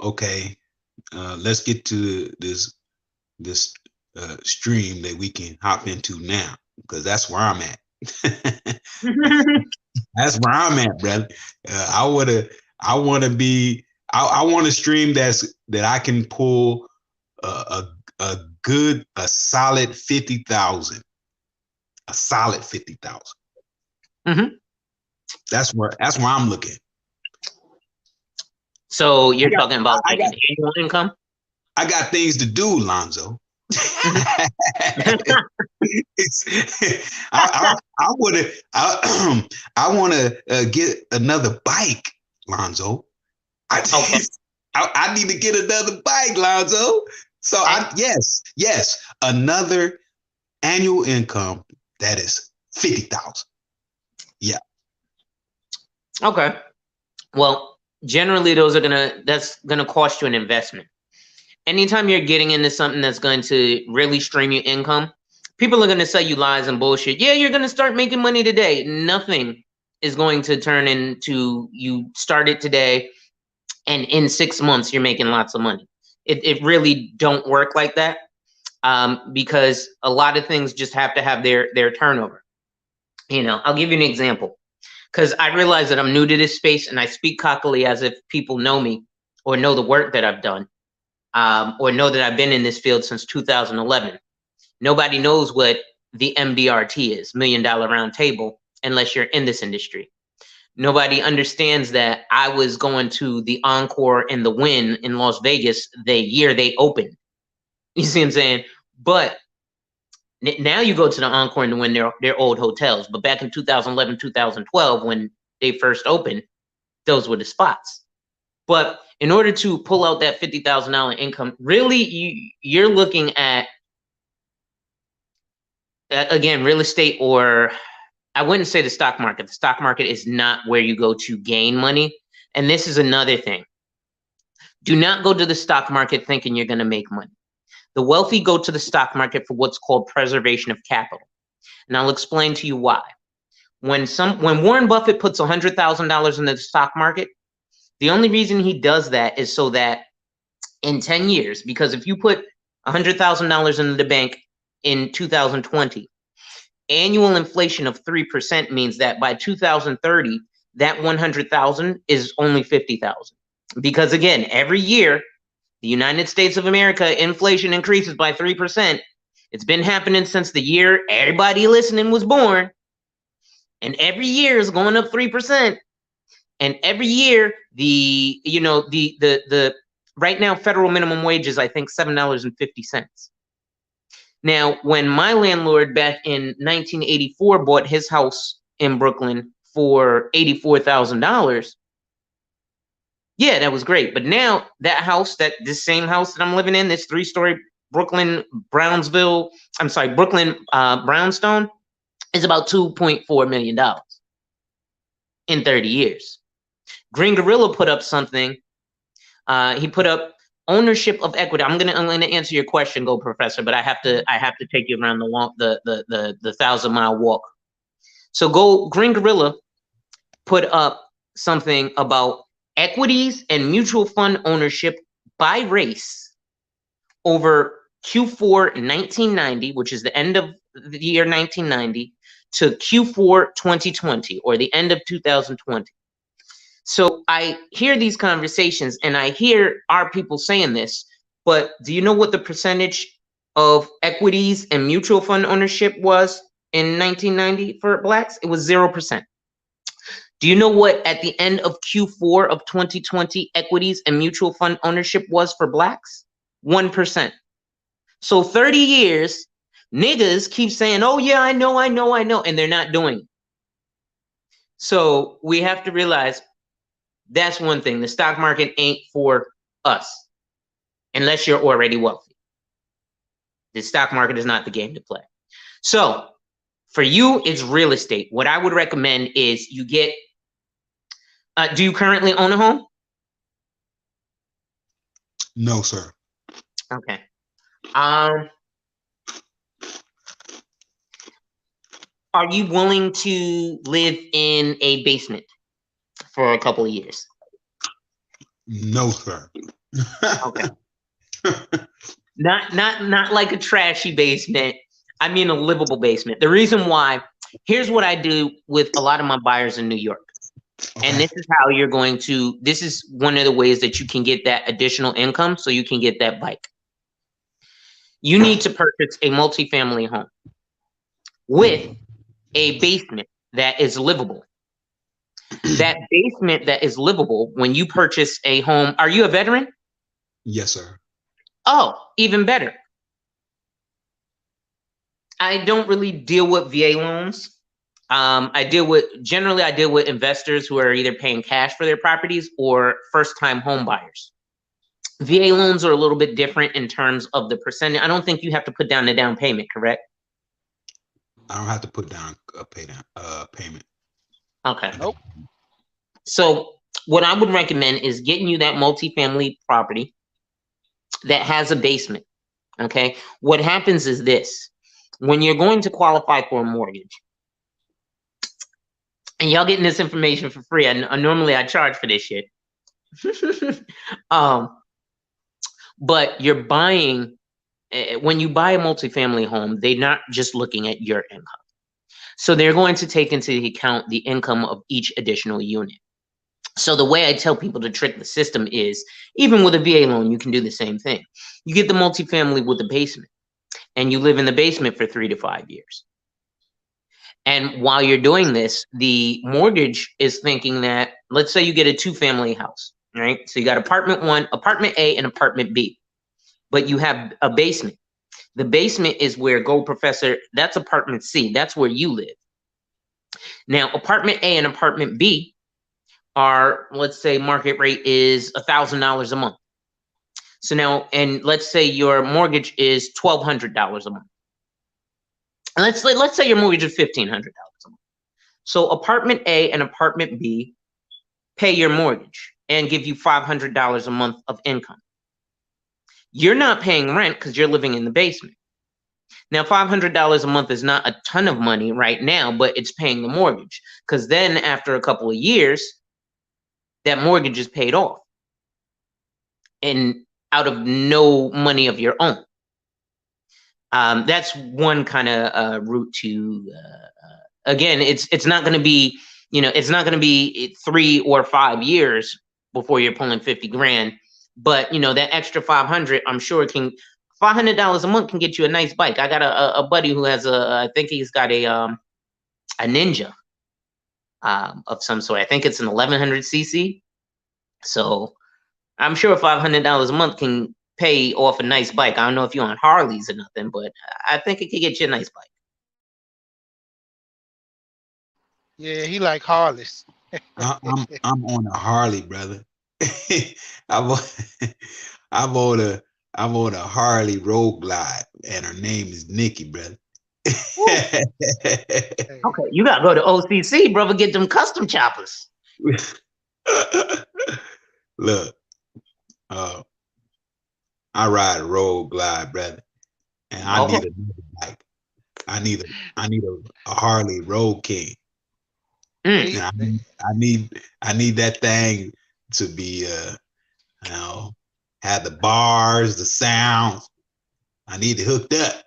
Okay, let's get to this stream that we can hop into now, because that's where I'm at. That's where I'm at, brother. I want a stream that I can pull a solid 50,000, a solid 50,000. Mm-hmm. That's where I'm looking. So you're talking about like an annual income? I got things to do, Lonzo. I want to get another bike, Lonzo. I need to get another bike, Lonzo. So yes, another annual income that is 50,000. Yeah. Okay. Well, generally that's gonna cost you an investment. Anytime you're getting into something that's going to really stream your income, people are going to sell you lies and bullshit. Yeah, you're going to start making money today. Nothing is going to turn into you start it today and in 6 months you're making lots of money. It really don't work like that, because a lot of things just have to have their turnover. You know, I'll give you an example, because I realize that I'm new to this space and I speak cockily as if people know me or know the work that I've done. Or know that I've been in this field since 2011. Nobody knows what the MDRT is, $1 Million Round Table, unless you're in this industry. Nobody understands that I was going to the Encore and the Wynn in Las Vegas the year they opened. You see what I'm saying? But now you go to the Encore and the Wynn, they're old hotels. But back in 2011, 2012, when they first opened, those were the spots. But in order to pull out that $50,000 income, really, you're looking at, again, real estate, or I wouldn't say the stock market. The stock market is not where you go to gain money. And this is another thing. Do not go to the stock market thinking you're going to make money. The wealthy go to the stock market for what's called preservation of capital. And I'll explain to you why. When Warren Buffett puts $100,000 into the stock market, the only reason he does that is so that in 10 years, because if you put $100,000 into the bank in 2020 annual inflation of 3% means that by 2030, that 100,000 is only 50,000. Because again, every year, the United States of America, inflation increases by 3%. It's been happening since the year everybody listening was born. And every year is going up 3%. And every year, the right now, federal minimum wage is, I think, $7.50. Now, when my landlord back in 1984 bought his house in Brooklyn for $84,000, yeah, that was great. But now that house, this same house that I'm living in, this 3-story Brooklyn Brownstone, is about $2.4 million in 30 years. Green Gorilla put up something. He put up ownership of equity. I'm gonna answer your question, Go Professor, but I have to take you around the 1,000-mile walk. So Green Gorilla put up something about equities and mutual fund ownership by race over Q4 1990, which is the end of the year 1990, to Q4 2020, or the end of 2020. So I hear these conversations and I hear our people saying this, but do you know what the percentage of equities and mutual fund ownership was in 1990 for blacks? It was 0%. Do you know what at the end of Q4 of 2020 equities and mutual fund ownership was for blacks? 1%. So 30 years, niggas keep saying, oh yeah, I know, and they're not doing it. So we have to realize that's one thing. The stock market ain't for us unless you're already wealthy. The stock market is not the game to play. So for you, it's real estate. What I would recommend is you get, do you currently own a home? No, sir. Okay. Are you willing to live in a basement for a couple of years? No, sir. Okay. Not like a trashy basement. I mean a livable basement. The reason why, here's what I do with a lot of my buyers in New York. Okay. And this is how you're going to, this is one of the ways that you can get that additional income so you can get that bike. You need to purchase a multifamily home with a basement that is livable. That basement that is livable, when you purchase a home, are you a veteran? Yes, sir. Oh, even better. I don't really deal with VA loans. Generally I deal with investors who are either paying cash for their properties or first-time home buyers. VA loans are a little bit different in terms of the percentage. I don't think you have to put down the down payment, correct? I don't have to put down a payment. Okay. Nope. So what I would recommend is getting you that multifamily property that has a basement. Okay. What happens is this: when you're going to qualify for a mortgage, and y'all getting this information for free. Normally I charge for this shit. But you're buying, when you buy a multifamily home, they're not just looking at your income. So they're going to take into account the income of each additional unit. So the way I tell people to trick the system is, even with a VA loan, you can do the same thing. You get the multifamily with the basement, and you live in the basement for 3 to 5 years. And while you're doing this, the mortgage is thinking that, let's say you get a 2-family house, right? So you got apartment 1, apartment A, and apartment B, but you have a basement. The basement is where, Go Professor, that's apartment C. That's where you live. Now, apartment A and apartment B are, let's say market rate is $1,000 a month. So now, and let's say your mortgage is $1,200 a month. And let's say your mortgage is $1,500 a month. So apartment A and apartment B pay your mortgage and give you $500 a month of income. You're not paying rent because you're living in the basement. Now, $500 a month is not a ton of money right now, but it's paying the mortgage, because then after a couple of years, that mortgage is paid off and out of no money of your own. That's one kind of route to. Again, it's not going to be, it's not going to be 3 or 5 years before you're pulling 50 grand. But that extra 500, I'm sure $500 a month can get you a nice bike. I got a buddy who has I think he's got a Ninja of some sort. I think it's an 1100 cc. So I'm sure $500 a month can pay off a nice bike. I don't know if you're on Harleys or nothing, but I think it could get you a nice bike. Yeah, he like Harleys. I'm on a Harley, brother. I'm on, I'm on a I'm on a Harley Road Glide, and her name is Nikki, brother. Hey, Okay, you gotta go to OCC, brother. Get them custom choppers. Look, uh, I ride a Road Glide, brother, and I Okay. need another bike. I need a Harley Road King. Mm. And I need that thing to be you know have the bars, the sounds. I need it hooked up.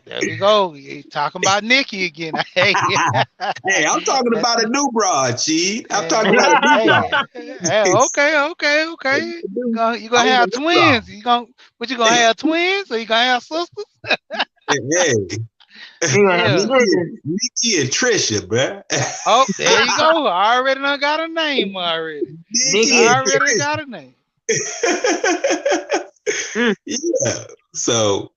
there we go. You talking about Nikki again. Hey, Hey, I'm talking about a new broad, Chief. I'm talking hey, about a new broad. hey, hey, okay. You I gonna want a have new broad. twins? You gonna have twins or you gonna have sisters? Hey, Yeah. Nikki and Trisha, bruh. Oh, there you go. I already done got a name already. Nikki Nigga. and I already done got a name. Trisha. Mm. Yeah. So,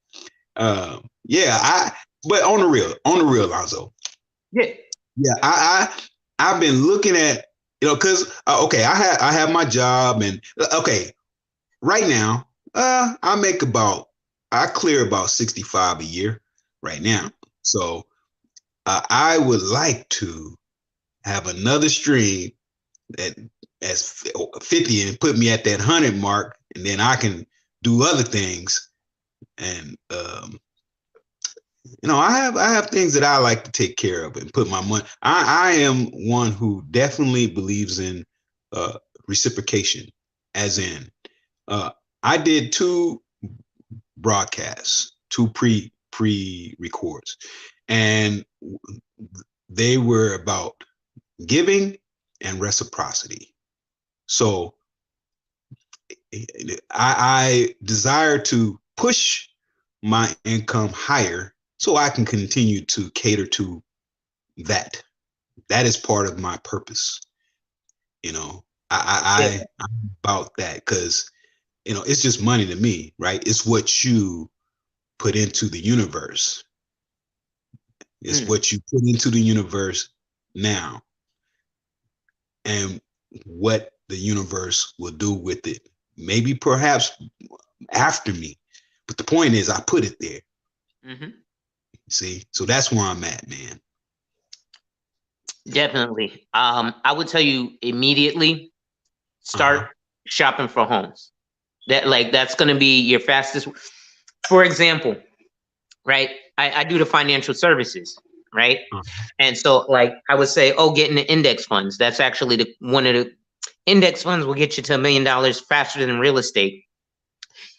yeah, but on the real, Lonzo. Yeah. Yeah, I've been looking at, because okay, I have my job, and okay, right now, I clear about 65 a year right now. So I would like to have another stream that as 50 and put me at that 100 mark, and then I can do other things. And I have things that I like to take care of and put my money. I am one who definitely believes in reciprocation, as in I did 2 broadcasts, 2 pre records, and they were about giving and reciprocity. So I desire to push my income higher so I can continue to cater to that. That is part of my purpose. You know, Yeah. I'm about that because it's just money to me, right? It's what you put into the universe. It's Mm. what you put into the universe now, and what the universe will do with it. Maybe perhaps after me. But the point is I put it there. Mm-hmm. See? So that's where I'm at, man. Definitely. I would tell you immediately Uh-huh. start shopping for homes. That's going to be your fastest. For example, right? I do the financial services, right? Uh-huh. And so, like, I would say, oh, getting the index funds. That's actually one of the index funds will get you to $1 million faster than real estate,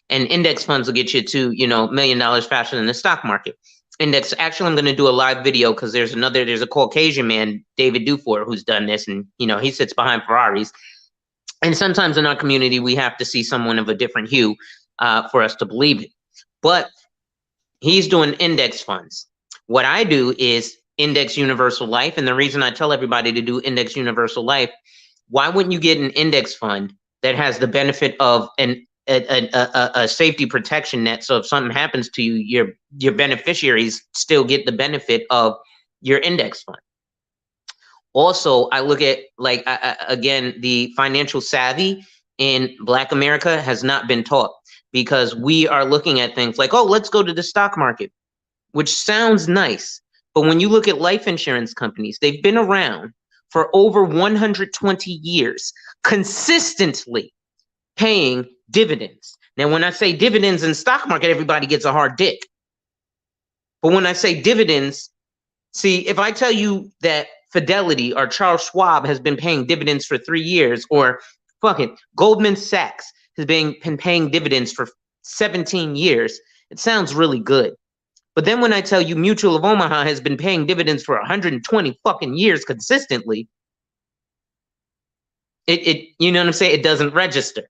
and index funds will get you to $1 million faster than the stock market. Index. Actually, I'm going to do a live video because there's a Caucasian man, David Dufour, who's done this, and he sits behind Ferraris. And sometimes in our community, we have to see someone of a different hue for us to believe it. But he's doing index funds. What I do is index universal life. And the reason I tell everybody to do index universal life, why wouldn't you get an index fund that has the benefit of a safety protection net? So if something happens to you, your beneficiaries still get the benefit of your index fund. Also, I look at again, the financial savvy in Black America has not been taught, because we are looking at things like, oh, let's go to the stock market, which sounds nice. But when you look at life insurance companies, they've been around for over 120 years, consistently paying dividends. Now, when I say dividends in stock market, everybody gets a hard dick. But when I say dividends, see, if I tell you that Fidelity or Charles Schwab has been paying dividends for 3 years, or fucking Goldman Sachs has been paying dividends for 17 years, it sounds really good. But then when I tell you Mutual of Omaha has been paying dividends for 120 fucking years consistently, it you know what I'm saying? It doesn't register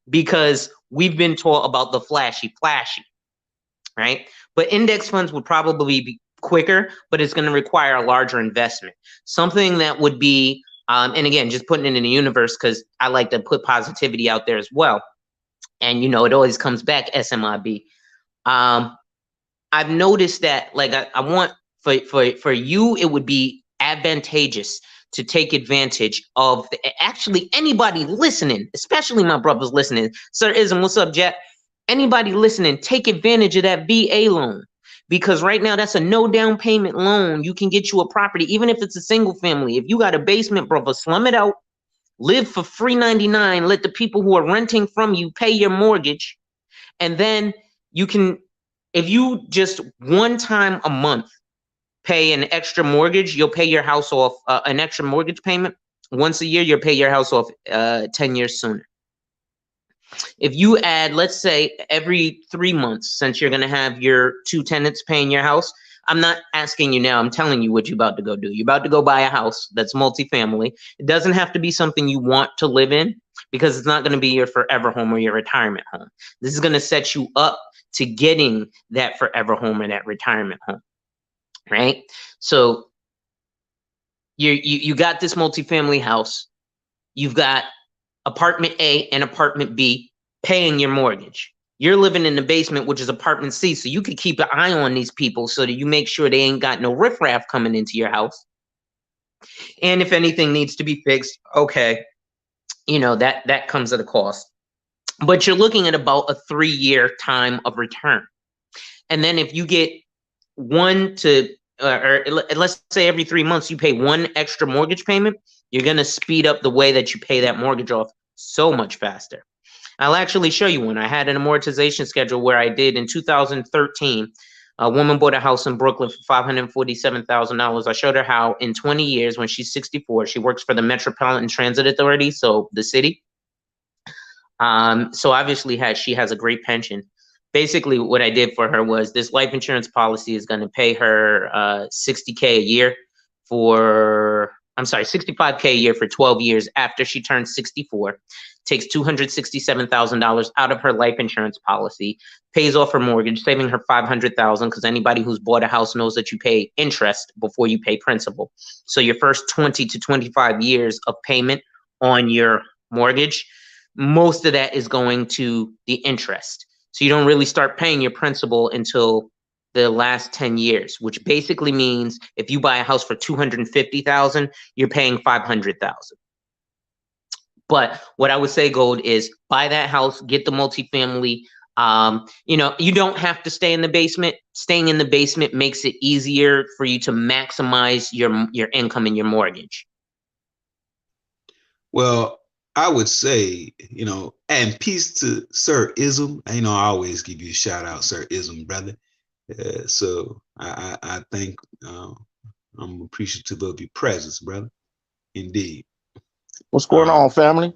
because we've been taught about the flashy, right? But index funds would probably be quicker, but it's going to require a larger investment. Something that would be, and again, just putting it in the universe because I like to put positivity out there as well. And you know, it always comes back SMIB. I've noticed that, like, I want for you, it would be advantageous to take advantage of actually anybody listening, especially my brothers listening. Sir Ism, what's up, Jack? Anybody listening, take advantage of that VA loan because right now that's a no down payment loan. You can get you a property, even if it's a single family. If you got a basement, brother, slum it out, live for $3.99. Let the people who are renting from you pay your mortgage, and then you can, if you just one time a month pay an extra mortgage, you'll pay your house off an extra mortgage payment. Once a year, you'll pay your house off 10 years sooner. If you add, let's say, every 3 months, since you're going to have your 2 tenants paying your house, I'm not asking you now, I'm telling you what you're about to go do. You're about to go buy a house that's multifamily. It doesn't have to be something you want to live in because it's not going to be your forever home or your retirement home. This is going to set you up to getting that forever home or that retirement home, right? So you got this multifamily house. You've got apartment A and apartment B paying your mortgage. You're living in the basement, which is apartment C, so you could keep an eye on these people so that you make sure they ain't got no riffraff coming into your house. And if anything needs to be fixed, okay, you know, that comes at a cost. But you're looking at about a 3-year time of return. And then if you get one to, or let's say every 3 months you pay one extra mortgage payment, you're going to speed up the way that you pay that mortgage off so much faster. I'll actually show you one. I had an amortization schedule where I did in 2013. A woman bought a house in Brooklyn for $547,000. I showed her how in 20 years, when she's 64, she works for the Metropolitan Transit Authority, so the city. So obviously she has a great pension. Basically, what I did for her was this life insurance policy is going to pay her $60K a year for, I'm sorry, $65K a year for 12 years after she turns 64. Takes $267,000 out of her life insurance policy, pays off her mortgage, saving her $500,000 because anybody who's bought a house knows that you pay interest before you pay principal. So your first 20 to 25 years of payment on your mortgage, most of that is going to the interest. So you don't really start paying your principal until the last 10 years, which basically means if you buy a house for $250,000, you're paying $500,000. But what I would say, Gold, is buy that house, get the multifamily. You know, you don't have to stay in the basement. Staying in the basement makes it easier for you to maximize your income and your mortgage. Well, I would say, you know, and peace to Sir Ism. You know, I always give you a shout out, Sir Ism, brother. So I think I'm appreciative of your presence, brother. Indeed. What's going on, family?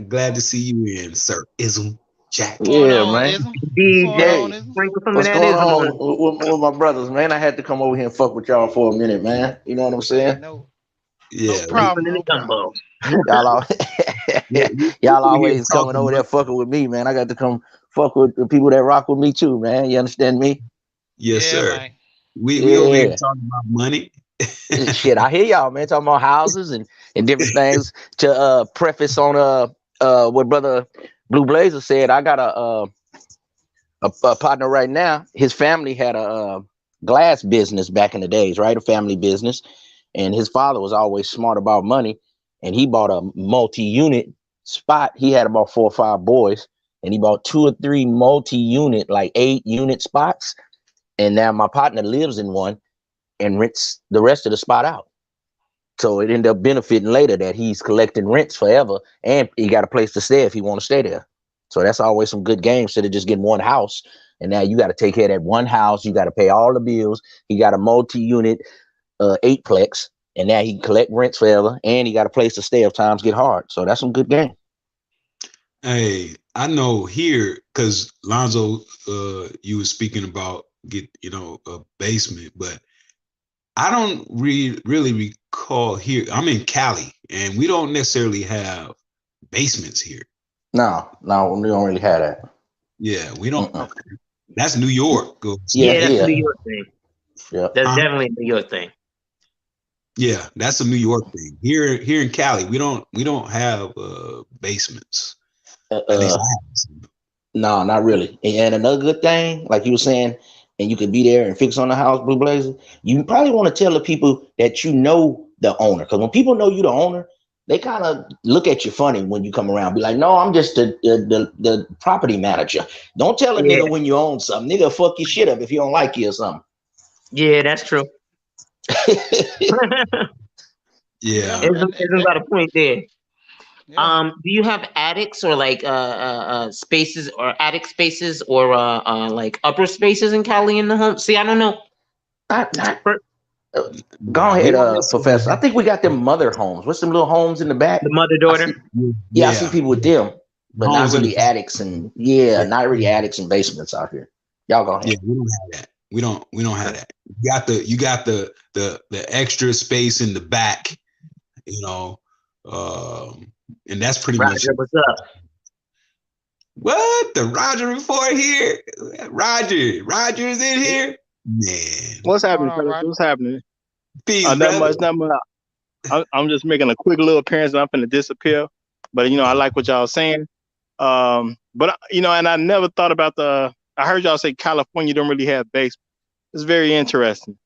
Glad to see you in, Sir Ism Jack. Yeah, man. DJ, sprinkle some of What's that going ism on on. with my brothers, man? I had to come over here and fuck with y'all for a minute, man. You know what I'm saying? No Yeah, problem. No problem. Y'all always coming over there fucking with me, man. I got to come fuck with the people that rock with me too, man. You understand me? Yes, Yeah, sir. man. We over here talking about money. Shit, I hear y'all, man, talking about houses and different things. To preface on what brother Blue Blazer said, I got a partner right now. His family had a glass business back in the days, right? A family business, and his father was always smart about money, and he bought a multi-unit spot. He had about 4 or 5 boys, and he bought 2 or 3 multi-unit, like 8-unit spots. And now my partner lives in one and rents the rest of the spot out. So it ended up benefiting later that he's collecting rents forever, and he got a place to stay if he want to stay there. So that's always some good games instead of just getting one house. And now you got to take care of that one house. You got to pay all the bills. He got a multi-unit 8-plex, and now he can collect rents forever, and he got a place to stay if times get hard. So that's some good game. Hey, I know here because Lonzo, you were speaking about get a basement, but I don't really recall here. I'm in Cali, and we don't necessarily have basements here. No, no, we don't really have that. Yeah, we don't. Mm-mm. Okay. That's New York. Yeah, Yeah, that's a yeah, New York thing. yeah. That's Huh? definitely a New York thing. Yeah, that's a New York thing. Here in Cali, we don't have basements. Uh, At least uh, I haven't seen them. no, not really. And another good thing, like you were saying, and you could be there and fix on the house, Blue Blazer. You probably want to tell the people that you know the owner, because when people know you the owner, they kind of look at you funny when you come around. Be like, no, I'm just the property manager. Don't tell a Yeah, nigga when you own something. Nigga fuck your shit up if you don't like you or something. yeah, that's true. Yeah, Yeah, Isn't got a point there. yeah. Do you have attics or like spaces or attic spaces or like upper spaces in Cali in the home? See, I don't know. Not For uh, Go nah, we ahead, don't necessarily Professor. I have think we got them mother homes. What's them little homes in the back? the mother I daughter. see. Yeah, I see yeah, people with them, but not homes in the really back. attics and yeah, Yeah, not really attics and basements out here. Y'all go yeah, ahead. we don't have that. We don't have that. You got the extra space in the back, you know, and that's pretty much Roger, it. what's up? What the Roger report here? Roger is in here, man. What's What's going happening, on, fellas? Roger? What's happening? Peace, Not brother. much, not much. I'm just making a quick little appearance and I'm finna disappear. But I like what y'all saying. But and I never thought about the. I heard y'all say California don't really have base. It's very interesting.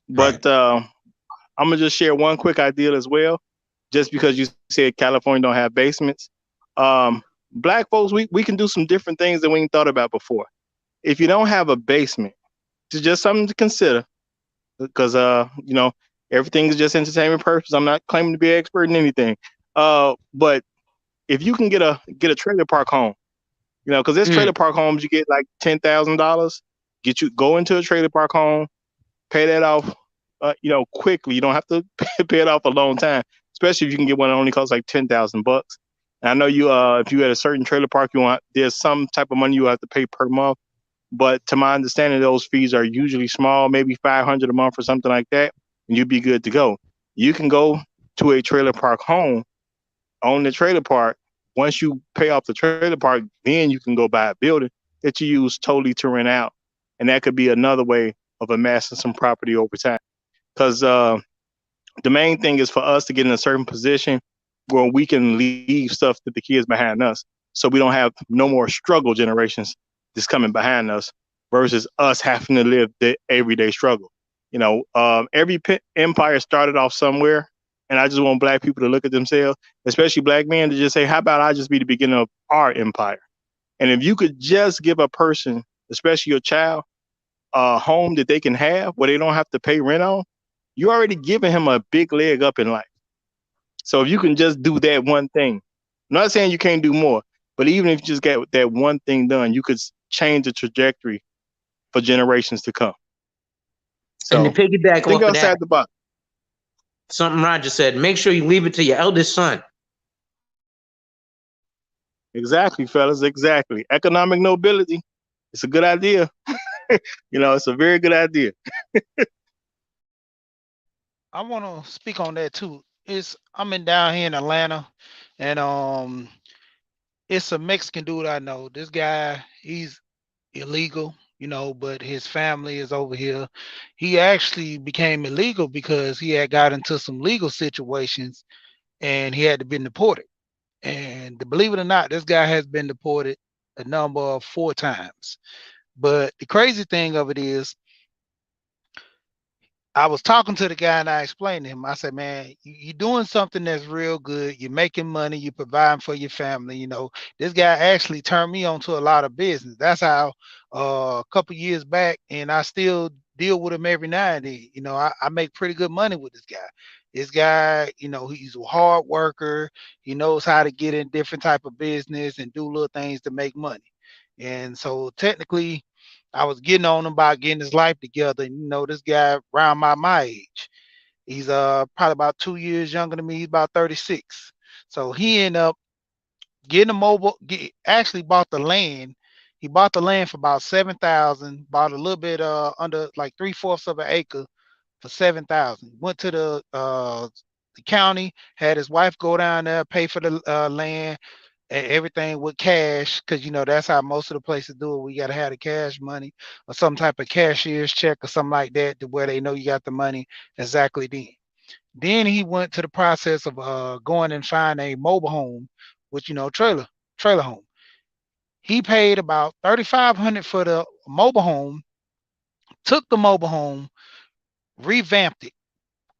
Right. But I'm gonna just share one quick idea as well. Just because you said California don't have basements, um, black folks we can do some different things that we ain't thought about before. If you don't have a basement, it's just something to consider because everything is just entertainment purpose. I'm not claiming to be an expert in anything. But if you can get a trailer park home, because there's Mm. trailer park homes you get like $10,000. Go into a trailer park home, pay that off, quickly. You don't have to pay it off a long time, especially if you can get one that only costs like $10,000. And I know if you at a certain trailer park, there's some type of money you have to pay per month. But to my understanding, those fees are usually small, maybe 500 a month or something like that, and you'd be good to go. You can go to a trailer park home, own the trailer park. Once you pay off the trailer park, then you can go buy a building that you use totally to rent out, and that could be another way of amassing some property over time. Because the main thing is for us to get in a certain position where we can leave stuff to the kids behind us, so we don't have no more struggle generations that's coming behind us versus us having to live the everyday struggle. Every empire started off somewhere, and I just want black people to look at themselves, especially black men, to just say, "How about I just be the beginning of our empire?" And if you could just give a person, especially your child, a home that they can have where they don't have to pay rent on, you already giving him a big leg up in life. So if you can just do that one thing, I'm not saying you can't do more, but even if you just get that one thing done, you could change the trajectory for generations to come. And to So piggyback think off of that, outside the box. something Roger said, make sure you leave it to your eldest son. Exactly, fellas. Exactly. Economic nobility. It's a good idea. It's a very good idea. I want to speak on that too. I'm in down here in Atlanta, and it's a Mexican dude I know. This guy, he's illegal, but his family is over here. He actually became illegal because he had got into some legal situations and he had to be deported. And believe it or not, this guy has been deported a number of 4 times. But the crazy thing of it is, I was talking to the guy and I explained to him, I said, man, you're doing something that's real good. You're making money. You're providing for your family. This guy actually turned me on to a lot of business. That's how a couple years back, and I still deal with him every now and then. I make pretty good money with this guy. This guy, he's a hard worker. He knows how to get in different type of business and do little things to make money. And so technically, I was getting on him about getting his life together. And this guy around my age. He's probably about 2 years younger than me. He's about 36. So he ended up getting a mobile. Actually bought the land. He bought the land for about 7,000. Bought a little bit under like 3/4 of an acre for 7,000. Went to the county, had his wife go down there, pay for the land, everything with cash, because you know that's how most of the places do it. We got to have the cash money or some type of cashier's check or something like that, to where they know you got the money exactly then. Then he went to the process of going and find a mobile home, which you know trailer home. He paid about 3,500 for the mobile home. Took the mobile home, revamped it,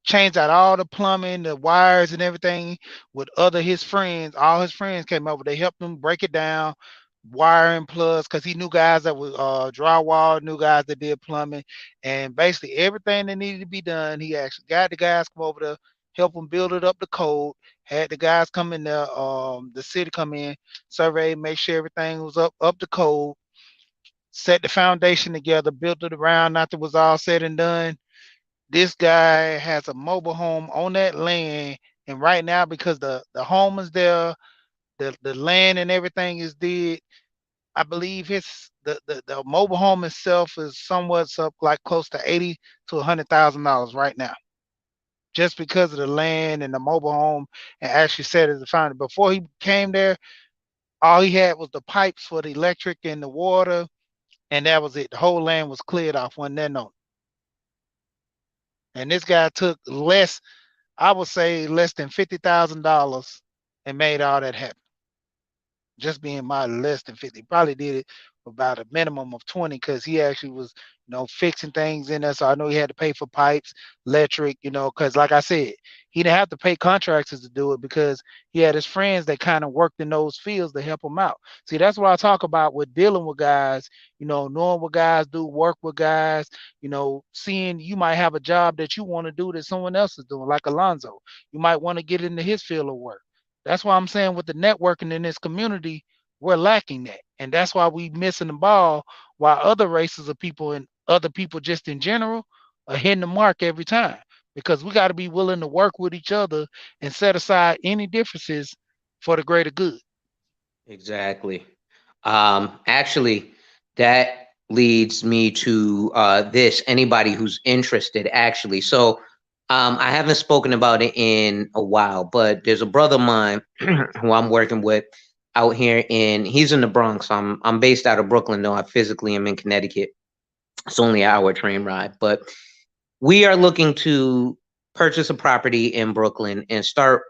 changed out all the plumbing, the wires, and everything with other his friends. All his friends came over. They helped him break it down, wiring plugs, because he knew guys that was drywall, knew guys that did plumbing, and basically everything that needed to be done. He actually got the guys come over to help him build it up the code. Had the guys come in there, the city come in, survey, make sure everything was up to code. Set the foundation together, built it around after it was all said and done. This guy has a mobile home on that land, and right now because the home is there, the land and everything is dead. I believe his the mobile home itself is somewhat up like close to 80 to $100,000 right now, just because of the land and the mobile home, and actually set as a foundation. Before he came there, all he had was the pipes for the electric and the water, and that was it. The whole land was cleared off, wasn't there no. And this guy took less, I would say less than $50,000 and made all that happen. Just being my less than 50. Probably did it for about a minimum of 20, because he actually was, fixing things in there. So I know he had to pay for pipes, electric, because like I said, he didn't have to pay contractors to do it, because he had his friends that kind of worked in those fields to help him out. See, that's what I talk about with dealing with guys, knowing what guys do, work with guys, seeing you might have a job that you want to do that someone else is doing, like Alonzo. You might want to get into his field of work. That's why I'm saying with the networking in this community, we're lacking that. And that's why we missing the ball, while other races of people and other people just in general are hitting the mark every time. Because we got to be willing to work with each other and set aside any differences for the greater good. Exactly. Actually, that leads me to this. Anybody who's interested, actually. So, I haven't spoken about it in a while, but there's a brother of mine who I'm working with out here he's in the Bronx. I'm based out of Brooklyn, though I physically am in Connecticut. It's only an hour train ride, but we are looking to purchase a property in Brooklyn and start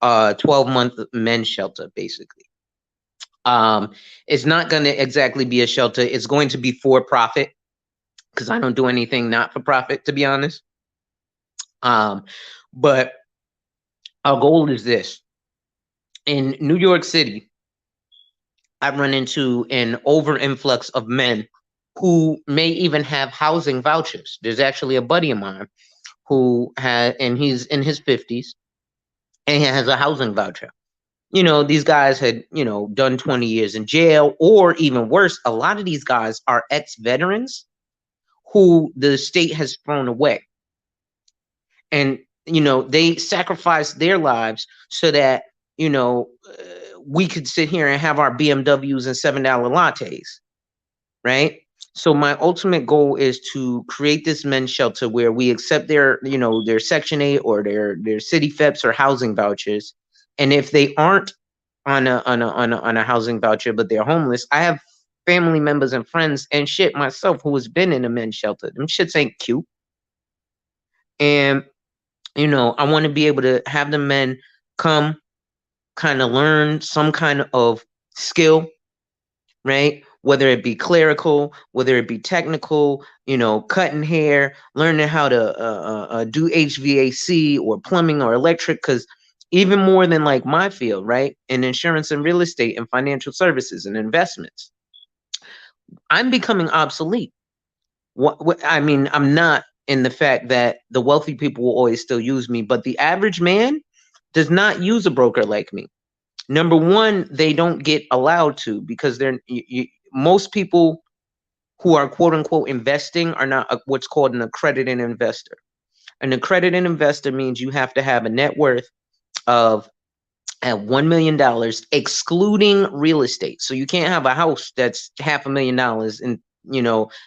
a 12-month men's shelter, basically. Um, it's not going to exactly be a shelter. It's going to be for profit, because I don't do anything not for profit, to be honest. But our goal is this. In New York City, I run into an over influx of men who may even have housing vouchers. There's actually a buddy of mine who and he's in his 50s, and he has a housing voucher. These guys had, done 20 years in jail, or even worse, a lot of these guys are ex-veterans who the state has thrown away. And, they sacrificed their lives so that, we could sit here and have our BMWs and $7 lattes, right? So my ultimate goal is to create this men's shelter where we accept their Section 8 or their city FEPs or housing vouchers. And if they aren't on a housing voucher, but they're homeless, I have family members and friends and shit myself who has been in a men's shelter. Them shits ain't cute. And I want to be able to have the men come, kind of learn some kind of skill, right? Whether it be clerical, whether it be technical, cutting hair, learning how to do HVAC or plumbing or electric, because even more than like my field, right? In insurance and real estate and financial services and investments, I'm becoming obsolete. I mean, I'm not, in the fact that the wealthy people will always still use me, but the average man does not use a broker like me. Number one, they don't get allowed to, because most people who are quote unquote investing are not what's called an accredited investor. An accredited investor means you have to have a net worth of at $1 million, excluding real estate. So you can't have a house that's $500,000 and,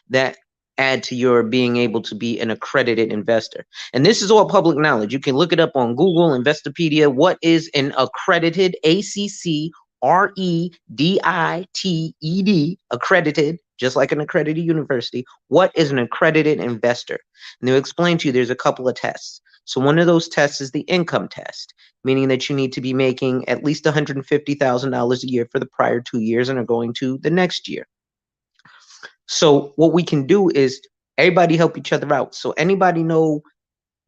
that add to your being able to be an accredited investor. And this is all public knowledge. You can look it up on Google, Investopedia. What is an accredited, ACCREDITED, accredited, just like an accredited university? What is an accredited investor? And they'll explain to you there's a couple of tests. So one of those tests is the income test, meaning that you need to be making at least $150,000 a year for the prior 2 years and are going to the next year. So what we can do is everybody help each other out. So anybody know,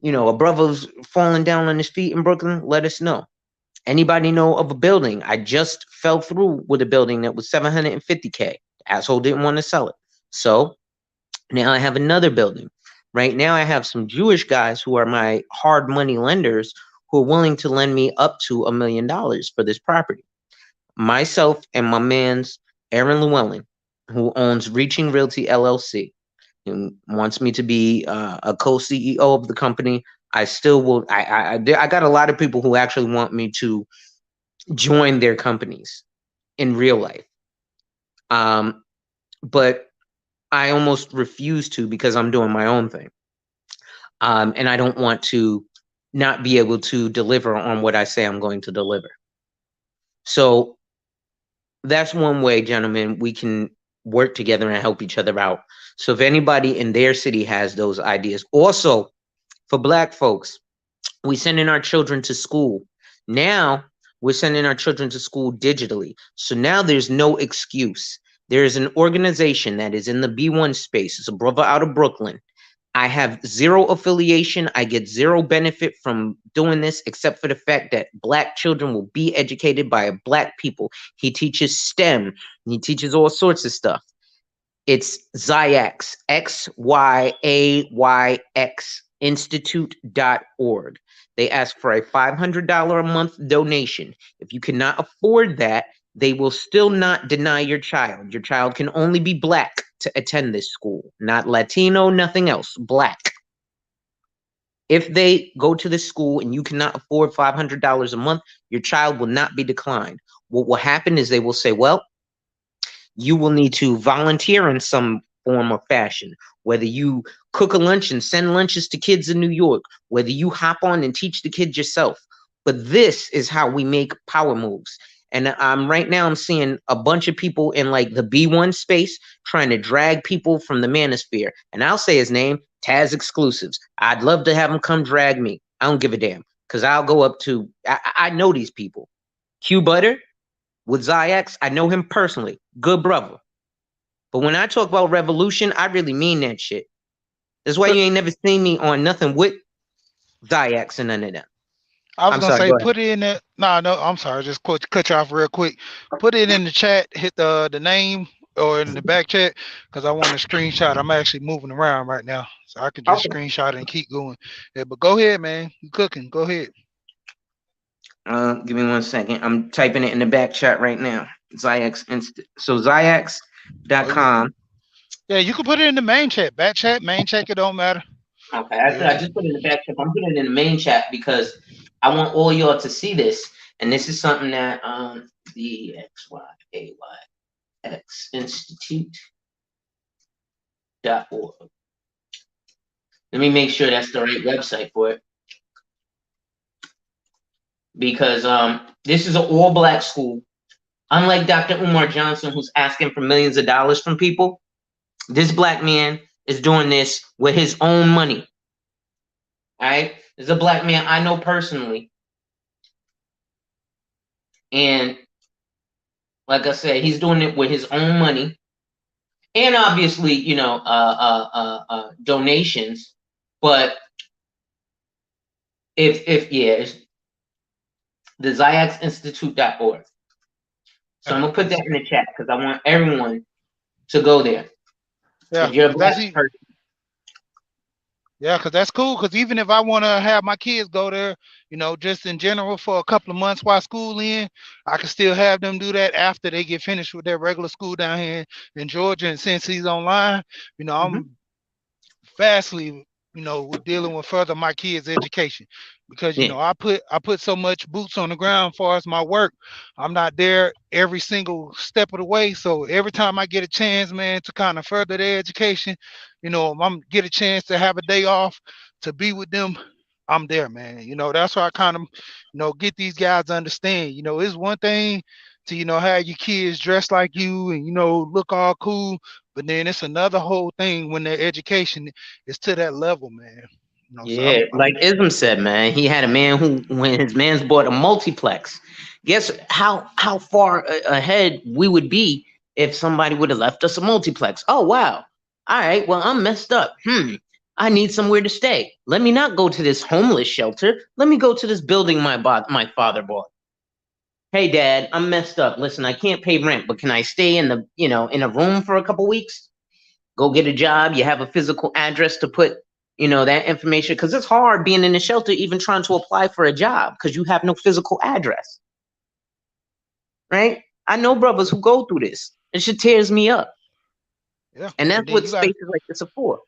a brother's falling down on his feet in Brooklyn, let us know. Anybody know of a building? I just fell through with a building that was $750K. The asshole didn't want to sell it. So now I have another building. Right now I have some Jewish guys who are my hard money lenders who are willing to lend me up to $1 million for this property. Myself and my man's Aaron Llewellyn, who owns Reaching Realty LLC, and wants me to be a co-CEO of the company. I still will. I got a lot of people who actually want me to join their companies in real life. But I almost refuse to because I'm doing my own thing. And I don't want to not be able to deliver on what I say I'm going to deliver. So that's one way, gentlemen, we can work together and help each other out. So if anybody in their city has those ideas, also for Black folks, we sending our children to school. Now we're sending our children to school digitally. So now there's no excuse. There is an organization that is in the B1 space. It's a brother out of Brooklyn. I have zero affiliation. I get zero benefit from doing this, except for the fact that Black children will be educated by Black people. He teaches STEM. And he teaches all sorts of stuff. It's Xyx, XYAYX, institute.org. They ask for a $500 a month donation. If you cannot afford that, they will still not deny your child. Your child can only be Black to attend this school, not Latino, nothing else, Black. If they go to this school and you cannot afford $500 a month, your child will not be declined. What will happen is they will say, well, you will need to volunteer in some form or fashion, whether you cook a lunch and send lunches to kids in New York, whether you hop on and teach the kids yourself. But this is how we make power moves. And right now I'm seeing a bunch of people in like the B1 space trying to drag people from the manosphere. And I'll say his name, Taz Exclusives. I'd love to have him come drag me. I don't give a damn, because I'll go up to, I know these people. Q Butter with Xyx, I know him personally. Good brother. But when I talk about revolution, I really mean that shit. That's why you ain't never seen me on nothing with Xyx and none of that. I was I'm gonna sorry, say go ahead. put it in the no, I'm sorry, just cut you off real quick. Put it in the chat, hit the name or in the back chat because I want to screenshot. I'm actually moving around right now. So I could just Okay. screenshot it and keep going. Yeah, but go ahead, man. You cooking. Go ahead. Give me 1 second. I'm typing it in the back chat right now. Xyx so Oh, you Xyx.com. yeah, you can put it in the main chat. Back chat, main chat, it don't matter. Okay, Yeah. I just put it in the back chat. I'm putting it in the main chat because I want all y'all to see this. And this is something that the XYAYX Institute.org. Let me make sure that's the right website for it. Because this is an all-Black school. Unlike Dr. Umar Johnson, who's asking for millions of dollars from people, this Black man is doing this with his own money. All right? There's a Black man I know personally. And like I said, he's doing it with his own money. And obviously, donations. But it's the XyXInstitute.org. So I'm gonna put that in the chat because I want everyone to go there. Yeah, If you're a 'cause that's Black person. yeah, because that's cool. Because even if I want to have my kids go there, just in general for a couple of months while school in, I can still have them do that after they get finished with their regular school down here in Georgia. And since he's online, Mhm. I'm vastly with dealing with further my kids' education, because Yeah. I put so much boots on the ground as far as my work. I'm not there every single step of the way. So every time I get a chance, man, to kind of further their education, I'm get a chance to have a day off to be with them. I'm there, man. That's why I kind of, get these guys to understand. It's one thing to, have your kids dressed like you and, look all cool. But then it's another whole thing when their education is to that level, man. So Yeah, like Ism said, man, he had a man who, when his man's bought a multiplex, guess how far ahead we would be if somebody would have left us a multiplex. Oh wow. All right, well, I'm messed up. I need somewhere to stay. Let me not go to this homeless shelter. Let me go to this building my father bought. Hey dad, I'm messed up. Listen, I can't pay rent, but can I stay in the, in a room for a couple weeks? Go get a job. You have a physical address to put, that information, because it's hard being in a shelter, even trying to apply for a job because you have no physical address, right? I know brothers who go through this. It shit tears me up, yeah, and and that's then what you got spaces like this are for.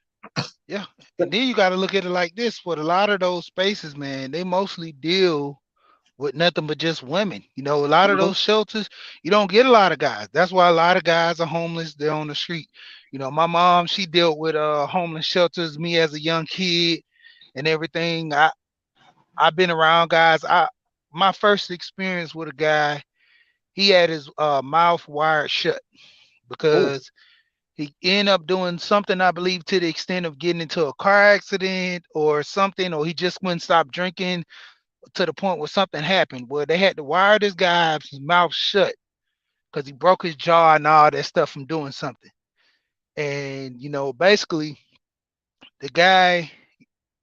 yeah, and then you got to look at it like this: for a lot of those spaces, man, they mostly deal with nothing but just women. A lot of Mhm. those shelters, you don't get a lot of guys. That's why a lot of guys are homeless. They're on the street. My mom, she dealt with homeless shelters. Me as a young kid and everything. I've been around guys. My first experience with a guy, he had his mouth wired shut Oh, because he ended up doing something, I believe, to the extent of getting into a car accident or something, or he just wouldn't stop drinking to the point where something happened. Well, they had to wire this guy's mouth shut because he broke his jaw and all that stuff from doing something. And basically, the guy,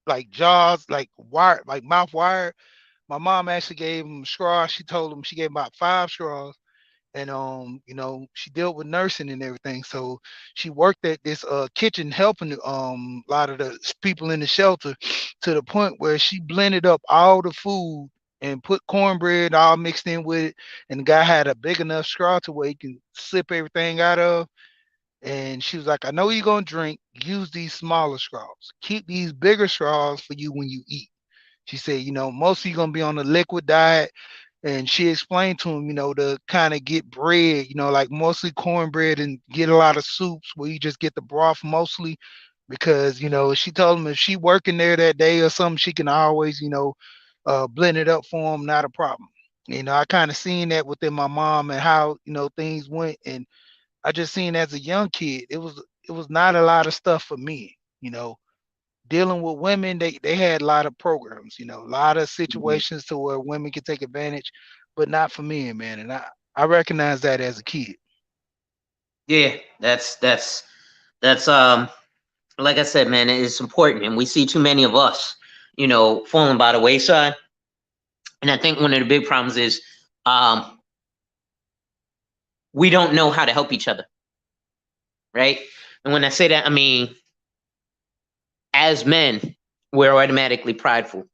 like jaws, like wire, like mouth wired. My mom actually gave him straws. She told him she gave him about 5 straws, and she dealt with nursing and everything. So she worked at this kitchen helping a lot of the people in the shelter, to the point where she blended up all the food and put cornbread all mixed in with it, and the guy had a big enough straw to where he can sip everything out of. And she was like, I know you're gonna drink, use these smaller straws, keep these bigger straws for you when you eat. She said, most of you gonna be on a liquid diet. And she explained to him, to kind of get bread, like mostly cornbread, and get a lot of soups where you just get the broth mostly, because she told him if she working there that day or something, she can always, blend it up for him, not a problem. I kind of seen that within my mom and how things went, and I just seen as a young kid, it was not a lot of stuff for me. Dealing with women, they had a lot of programs, a lot of mhm. situations to where women can take advantage, but not for men, man. And I recognize that as a kid. Yeah, that's like I said, man, it's important, and we see too many of us, falling by the wayside. And I think one of the big problems is um, we don't know how to help each other, right? And when I say that, I mean, as men, we're automatically prideful.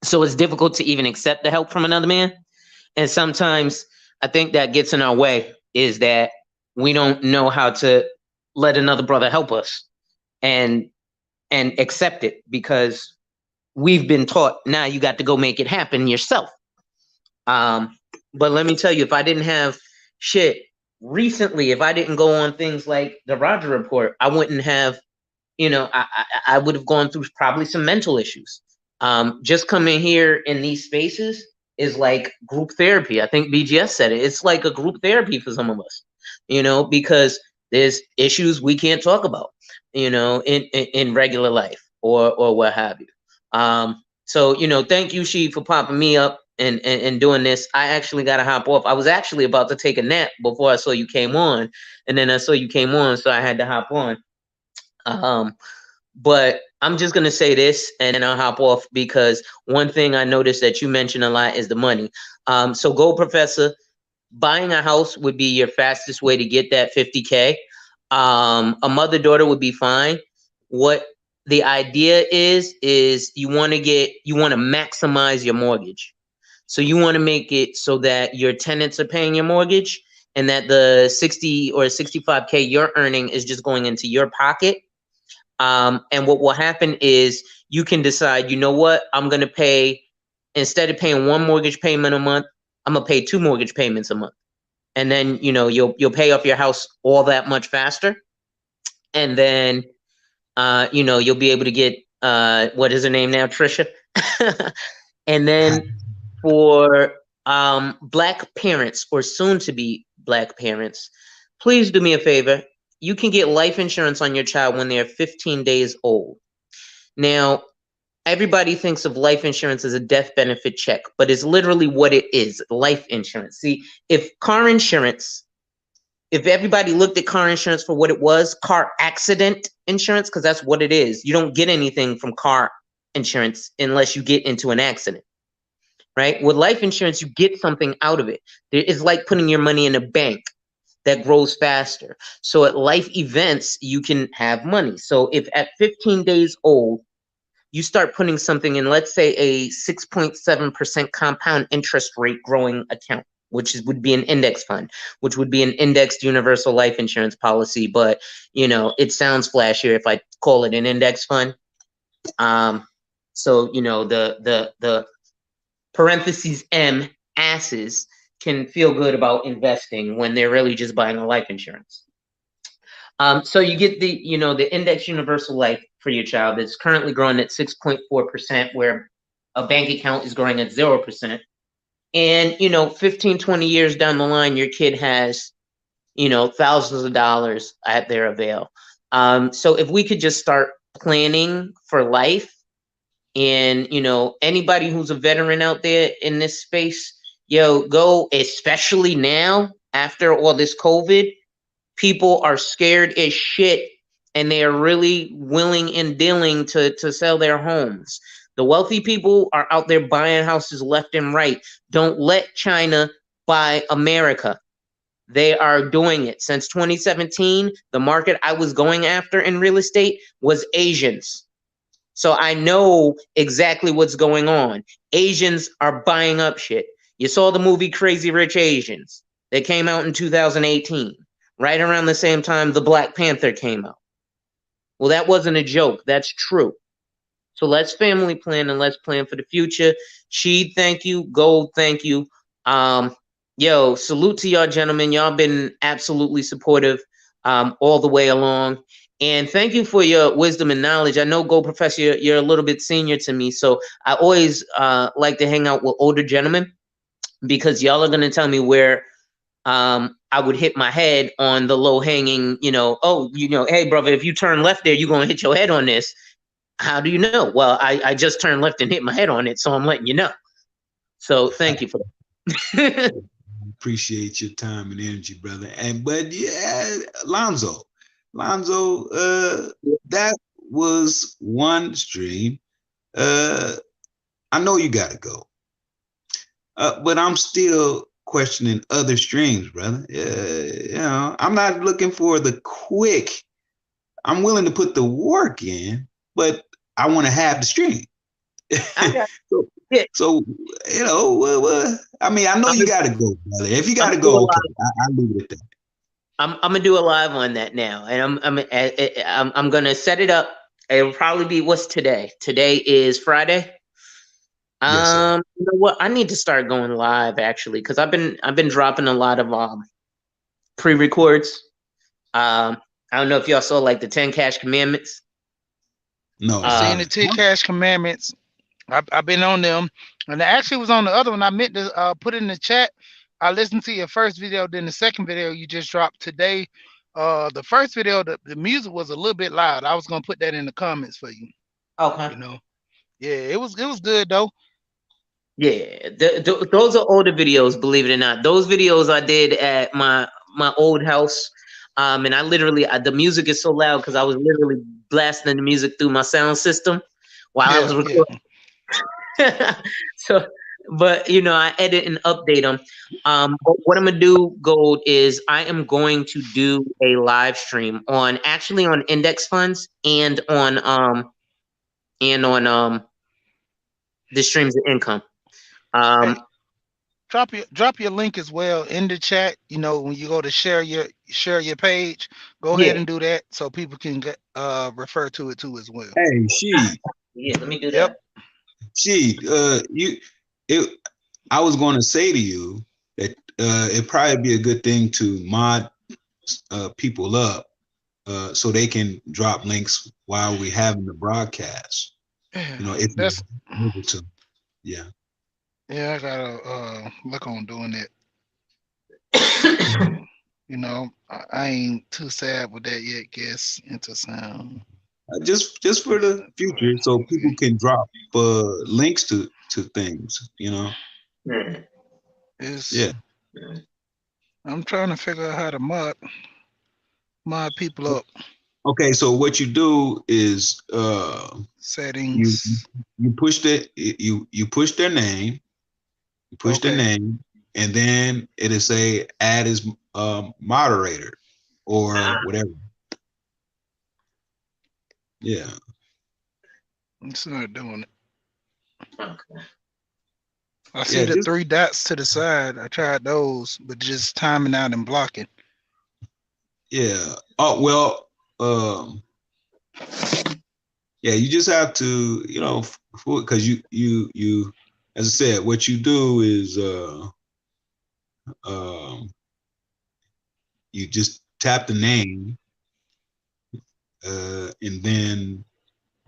So it's difficult to even accept the help from another man. And sometimes I think that gets in our way, is that we don't know how to let another brother help us and accept it, because we've been taught, now you got to go make it happen yourself. Um, but let me tell you, if I didn't have shit recently, if I didn't go on things like the Roger Report, I wouldn't have, I would have gone through probably some mental issues. Just coming here in these spaces is like group therapy. I think BGS said it. It's like a group therapy for some of us, because there's issues we can't talk about, in regular life, or what have you. So, thank you, She, for popping me up and doing this. I actually got to hop off. I was actually about to take a nap before I saw you came on, and then I saw you came on, so I had to hop on. Um, but I'm just gonna say this, and then I'll hop off, because one thing I noticed that you mentioned a lot is the money. So Gold Professor, buying a house would be your fastest way to get that 50K. A mother-daughter would be fine. What the idea is you want to maximize your mortgage. So you want to make it so that your tenants are paying your mortgage, and that the 60 or 65K you're earning is just going into your pocket. And what will happen is you can decide, you know what, I'm going to pay, instead of paying one mortgage payment a month, I'm going to pay 2 mortgage payments a month. And then, you know, you'll pay off your house all that much faster. And then, you know, you'll be able to get, what is her name now? Trisha. And then for Black parents or soon to be Black parents, please do me a favor. You can get life insurance on your child when they're 15 days old. Now, everybody thinks of life insurance as a death benefit check, but it's literally what it is, life insurance. See, if everybody looked at car insurance for what it was, car accident insurance, because that's what it is. You don't get anything from car insurance unless you get into an accident, right? With life insurance, you get something out of it. It's like putting your money in a bank that grows faster. So at life events, you can have money. So if at 15 days old, you start putting something in, let's say a 6.7% compound interest rate growing account, which would be an index fund, which would be an indexed universal life insurance policy. But, you know, it sounds flashier if I call it an index fund. So, you know, the parentheses M asses can feel good about investing when they're really just buying a life insurance. So you get the, you know, the index universal life for your child that's currently growing at 6.4%, where a bank account is growing at 0%. And, you know, 15, 20 years down the line, your kid has, you know, thousands of dollars at their avail. So if we could just start planning for life, and, you know, anybody who's a veteran out there in this space, yo, go, especially now after all this COVID, people are scared as shit, and they are really willing and dealing to sell their homes. The wealthy people are out there buying houses left and right. Don't let China buy America. They are doing it. Since 2017, the market I was going after in real estate was Asians. So I know exactly what's going on. Asians are buying up shit. You saw the movie Crazy Rich Asians that came out in 2018, right around the same time the Black Panther came out. Well, that wasn't a joke. That's true. So let's family plan and let's plan for the future. She, thank you. Gold, thank you. Yo, salute to y'all, gentlemen. Y'all been absolutely supportive all the way along. And thank you for your wisdom and knowledge. I know, Gold Professor, you're a little bit senior to me, so I always like to hang out with older gentlemen, because y'all are going to tell me where I would hit my head on the low-hanging, you know, oh, you know, hey, brother, if you turn left there, you're going to hit your head on this. How do you know? Well, I just turned left and hit my head on it, so I'm letting you know. So thank you for that. Appreciate your time and energy, brother. But yeah, Lonzo, that was one stream. I know you gotta go, but I'm still questioning other streams, brother. You know, I'm not looking for the quick. I'm willing to put the work in, but I want to have the stream. So, you know, I mean, I know you got to go, brother. If you got to go, okay, I'll leave it at that. I'm gonna do a live on that now, and I'm gonna set it up. It'll probably be, what's today? Today is Friday. Yes, you know what? I need to start going live actually, because I've been dropping a lot of pre-records. I don't know if y'all saw like the 10 Cash Commandments. No, I seen the 10 Cash Commandments. I've been on them, and I actually was on the other one. I meant to put it in the chat. I listened to your first video, then the second video you just dropped today. The first video, the music was a little bit loud. I was gonna put that in the comments for you. Okay. You know, yeah, it was good though. Yeah, those are older videos, believe it or not. Those videos I did at my old house, and I literally the music is so loud because I was literally blasting the music through my sound system while I was recording. So, but you know, I edit and update them. But what I'm gonna do, Gold, is I am going to do a live stream on index funds and on the streams of income. Hey, drop your link as well in the chat. You know, when you go to share your page, go ahead Yeah, and do that so people can get refer to it too as well. Hey, she, yeah. Let me do Yep. that. you, it. I was going to say to you that it'd probably be a good thing to mod people up so they can drop links while we having the broadcast. Yeah, You know, if that's you're able to. Yeah. yeah. I gotta look on doing that. You know, I ain't too sad with that yet. Guess into sound. Just for the future, so people can drop links to things. You know. Mm, It's Yeah. mm. I'm trying to figure out how to mod people up. Okay. So what you do is you Settings. you push you push their name, you push their Okay. name, and then it'll say add as moderator or Ah, whatever. Yeah. It's not doing it. okay. I see Yeah. the Just three dots to the side. I tried those, but just timing out and blocking. yeah. Oh well. Yeah. You just have to, because you, as I said, what you do is um, you just tap the name, and then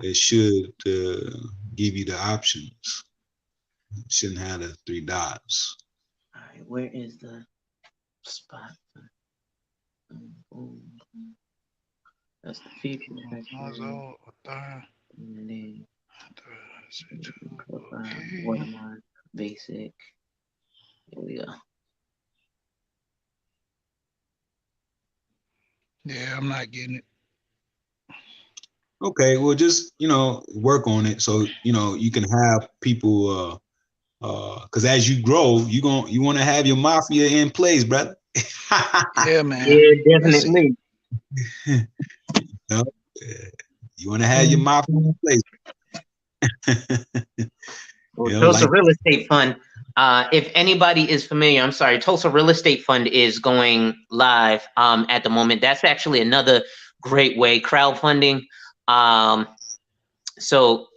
it should give you the options. It shouldn't have the three dots. All right. Where is the spot? Boom. That's the feature section. And then profile, Okay. watermark, basic. Here we go. Yeah, Yeah, I'm not getting it. okay, well, just work on it so you can have people. Because as you grow, you want to have your mafia in place, brother. Yeah, man. Yeah, Let's see. definitely. You know? You want to have your mafia in place. Well, Tulsa Like Real Estate Fund. If anybody is familiar, I'm sorry, Tulsa Real Estate Fund is going live at the moment. That's actually another great way, crowdfunding. Um, so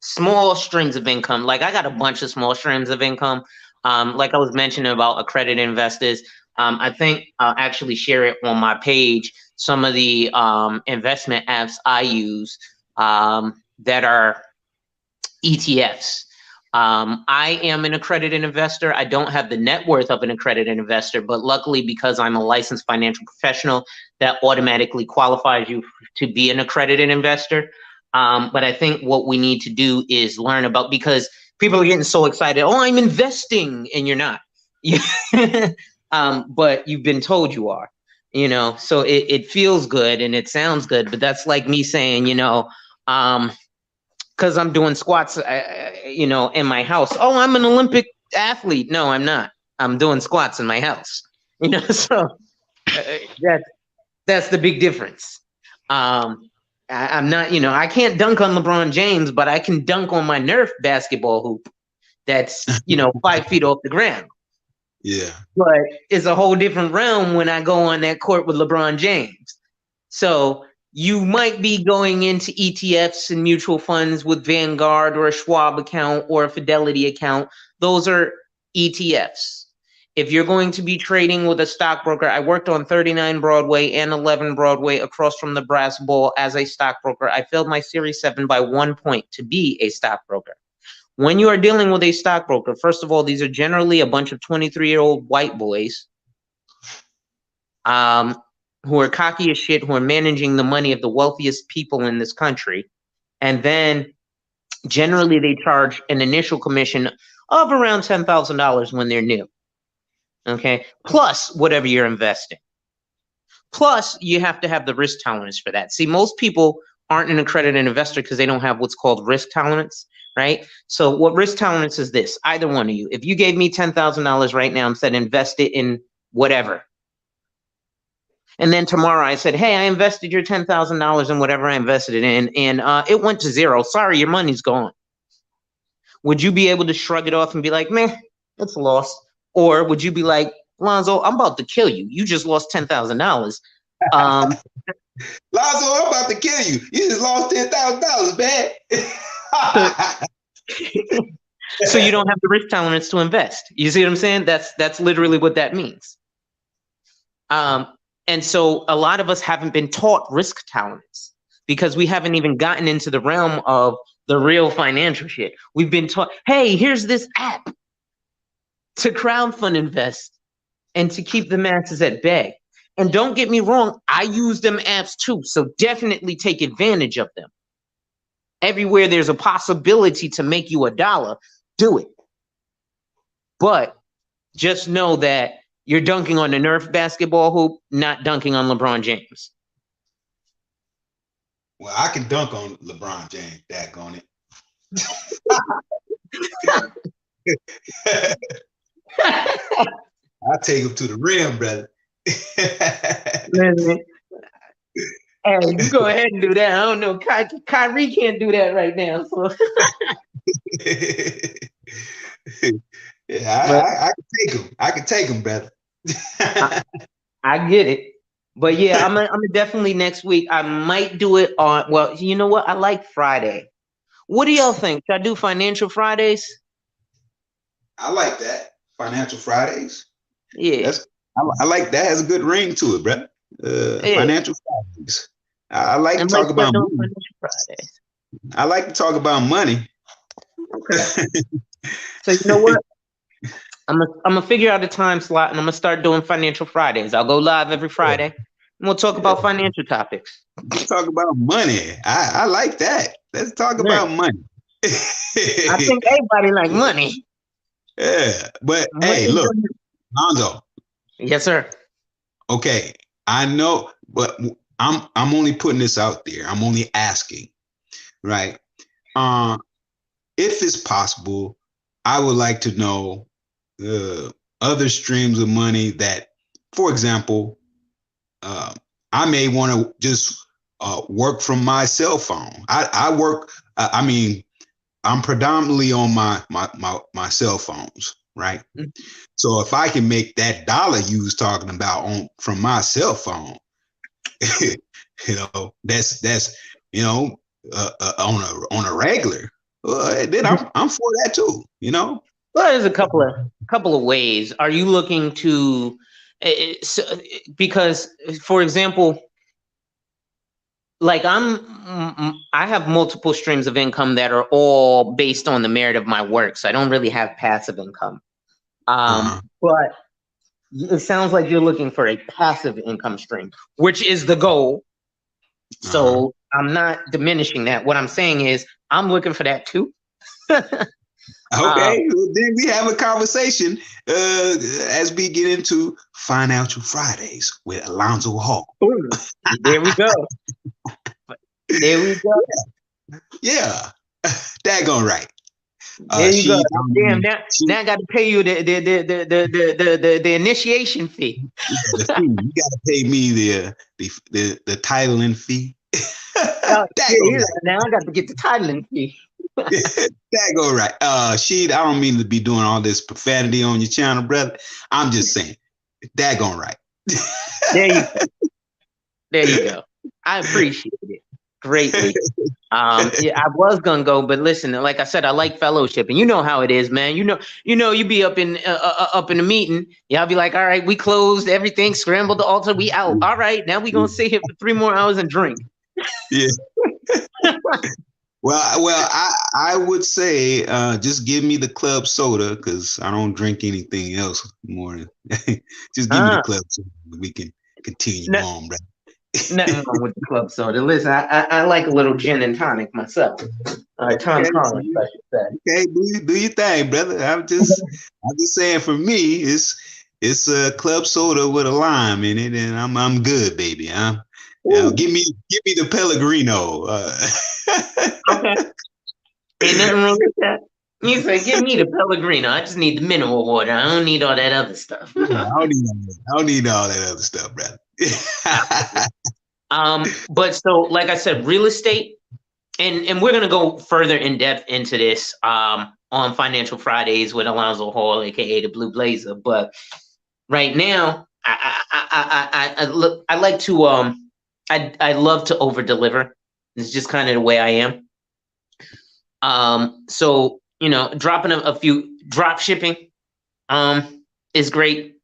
small streams of income. Like I got a bunch of small streams of income. Like I was mentioning about accredited investors. I think I'll actually share it on my page. Some of the investment apps I use that are ETFs. I am an accredited investor. I don't have the net worth of an accredited investor, but luckily, because I'm a licensed financial professional, that automatically qualifies you to be an accredited investor. But I think what we need to do is learn about, because people are getting so excited. Oh, I'm investing, and you're not. But you've been told you are. So it feels good and it sounds good, but that's like me saying, because I'm doing squats, in my house. Oh, I'm an Olympic athlete. No, I'm not. I'm doing squats in my house. So that's the big difference. I'm not, I can't dunk on LeBron James, but I can dunk on my Nerf basketball hoop that's 5 feet off the ground. yeah, But it's a whole different realm when I go on that court with LeBron James. So you might be going into ETFs and mutual funds with Vanguard or a Schwab account or a Fidelity account. Those are ETFs. If you're going to be trading with a stockbroker, I worked on 39 Broadway and 11 Broadway across from the Brass Bowl as a stockbroker. I failed my Series 7 by 1 point to be a stockbroker. When you are dealing with a stockbroker, first of all, these are generally a bunch of 23-year-old white boys who are cocky as shit, who are managing the money of the wealthiest people in this country. And then generally they charge an initial commission of around $10,000 when they're new. Okay. Plus whatever you're investing. Plus you have to have the risk tolerance for that. See, most people aren't an accredited investor because they don't have what's called risk tolerance, right? So what risk tolerance is this? Either one of you, if you gave me $10,000 right now and said invest it in whatever, and then tomorrow I said, hey, I invested your $10,000 in whatever I invested it in, and it went to zero. Sorry, your money's gone. Would you be able to shrug it off and be like, meh, it's a loss? Or would you be like, Lonzo, I'm about to kill you. You just lost $10,000. Lonzo, I'm about to kill you. You just lost $10,000, man. So you don't have the risk tolerance to invest. You see what I'm saying? That's literally what that means. And so a lot of us haven't been taught risk tolerance because we haven't even gotten into the realm of the real financial shit. We've been taught, hey, here's this app to crowdfund invest and to keep the masses at bay. And don't get me wrong, I use them apps too. So definitely take advantage of them. Everywhere there's a possibility to make you $1, do it. But just know that you're dunking on the Nerf basketball hoop, not dunking on LeBron James. Well, I can dunk on LeBron James, daggone it. I'll take him to the rim, brother. Listen, hey, you go ahead and do that. I don't know. Kyrie can't do that right now. So. Yeah, I can take him. I can take him, brother. I get it. But yeah, I'm definitely next week. I might do it on, well, you know what? I like Friday. What do y'all think? Should I do Financial Fridays? I like that. Financial Fridays. Yeah. I like that. Has a good ring to it, brother. Yeah. Financial Fridays. I like to talk about money. Financial Fridays. I like to talk about money. Okay. So you know what? I'm gonna figure out a time slot and I'm gonna start doing Financial Fridays. I'll go live every Friday and we'll talk about financial topics. Let's talk about money. I like that. Let's talk about money. I think everybody like money. Yeah, but hey, look, Lonzo. Yes, sir. Okay, I know, but I'm only putting this out there. I'm only asking, right? If it's possible, I would like to know other streams of money that, for example, I may want to just work from my cell phone. I work. I mean, I'm predominantly on my cell phones, right? Mm-hmm. So if I can make that dollar you was talking about from my cell phone, that's on a regular, then I'm for that too, Well, there's a couple of ways. Are you looking to, because for example, like I have multiple streams of income that are all based on the merit of my work. So I don't really have passive income. But it sounds like you're looking for a passive income stream, which is the goal. So I'm not diminishing that. What I'm saying is I'm looking for that too. Okay, then we have a conversation as we get into Financial Fridays with Alonzo Hall. There we go. There we go. Yeah, daggone right. There you go. Damn, now I got to pay you the initiation fee. The fee. You got to pay me the titling fee. Now I got to get the titling fee. That go right. Sheed, I don't mean to be doing all this profanity on your channel, brother. I'm just saying, that going right. There you go. I appreciate it greatly. Yeah, I was gonna go, but listen, like I said, I like fellowship, and you know how it is, man. You be up in a meeting. Y'all be like, all right, we closed everything, scrambled the altar, we out. All right, now we gonna sit here for 3 more hours and drink. Yeah. Well, I would say just give me the club soda because I don't drink anything else more. Just give me the club soda. We can continue on, bro. Nothing wrong with the club soda. Listen, I like a little gin and tonic myself. Tonic, I should say. Okay, do your thing, brother. I'm just saying for me, it's a club soda with a lime in it, and I'm good, baby. Give me the Pellegrino. Okay. Ain't nothing wrong with that. You say, give me the Pellegrino. I just need the mineral water. I don't need all that other stuff. I don't need all that other stuff, brother. But so, like I said, real estate, and we're gonna go further in depth into this on Financial Fridays with Alonzo Hall, aka the Blue Blazer. But right now, I look, I like to I love to over deliver. It's just kind of the way I am. So you know, dropping a few drop shipping is great.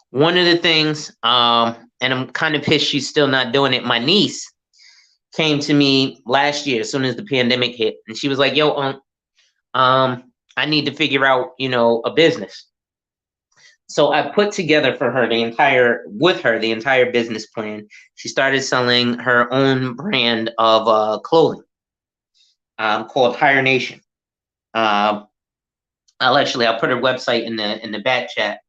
One of the things, and I'm kind of pissed she's still not doing it. My niece came to me last year as soon as the pandemic hit, and she was like, "Yo, I need to figure out, you know, a business." So I put together for her the entire business plan. She started selling her own brand of clothing called Hire Nation. I'll put her website in the back chat,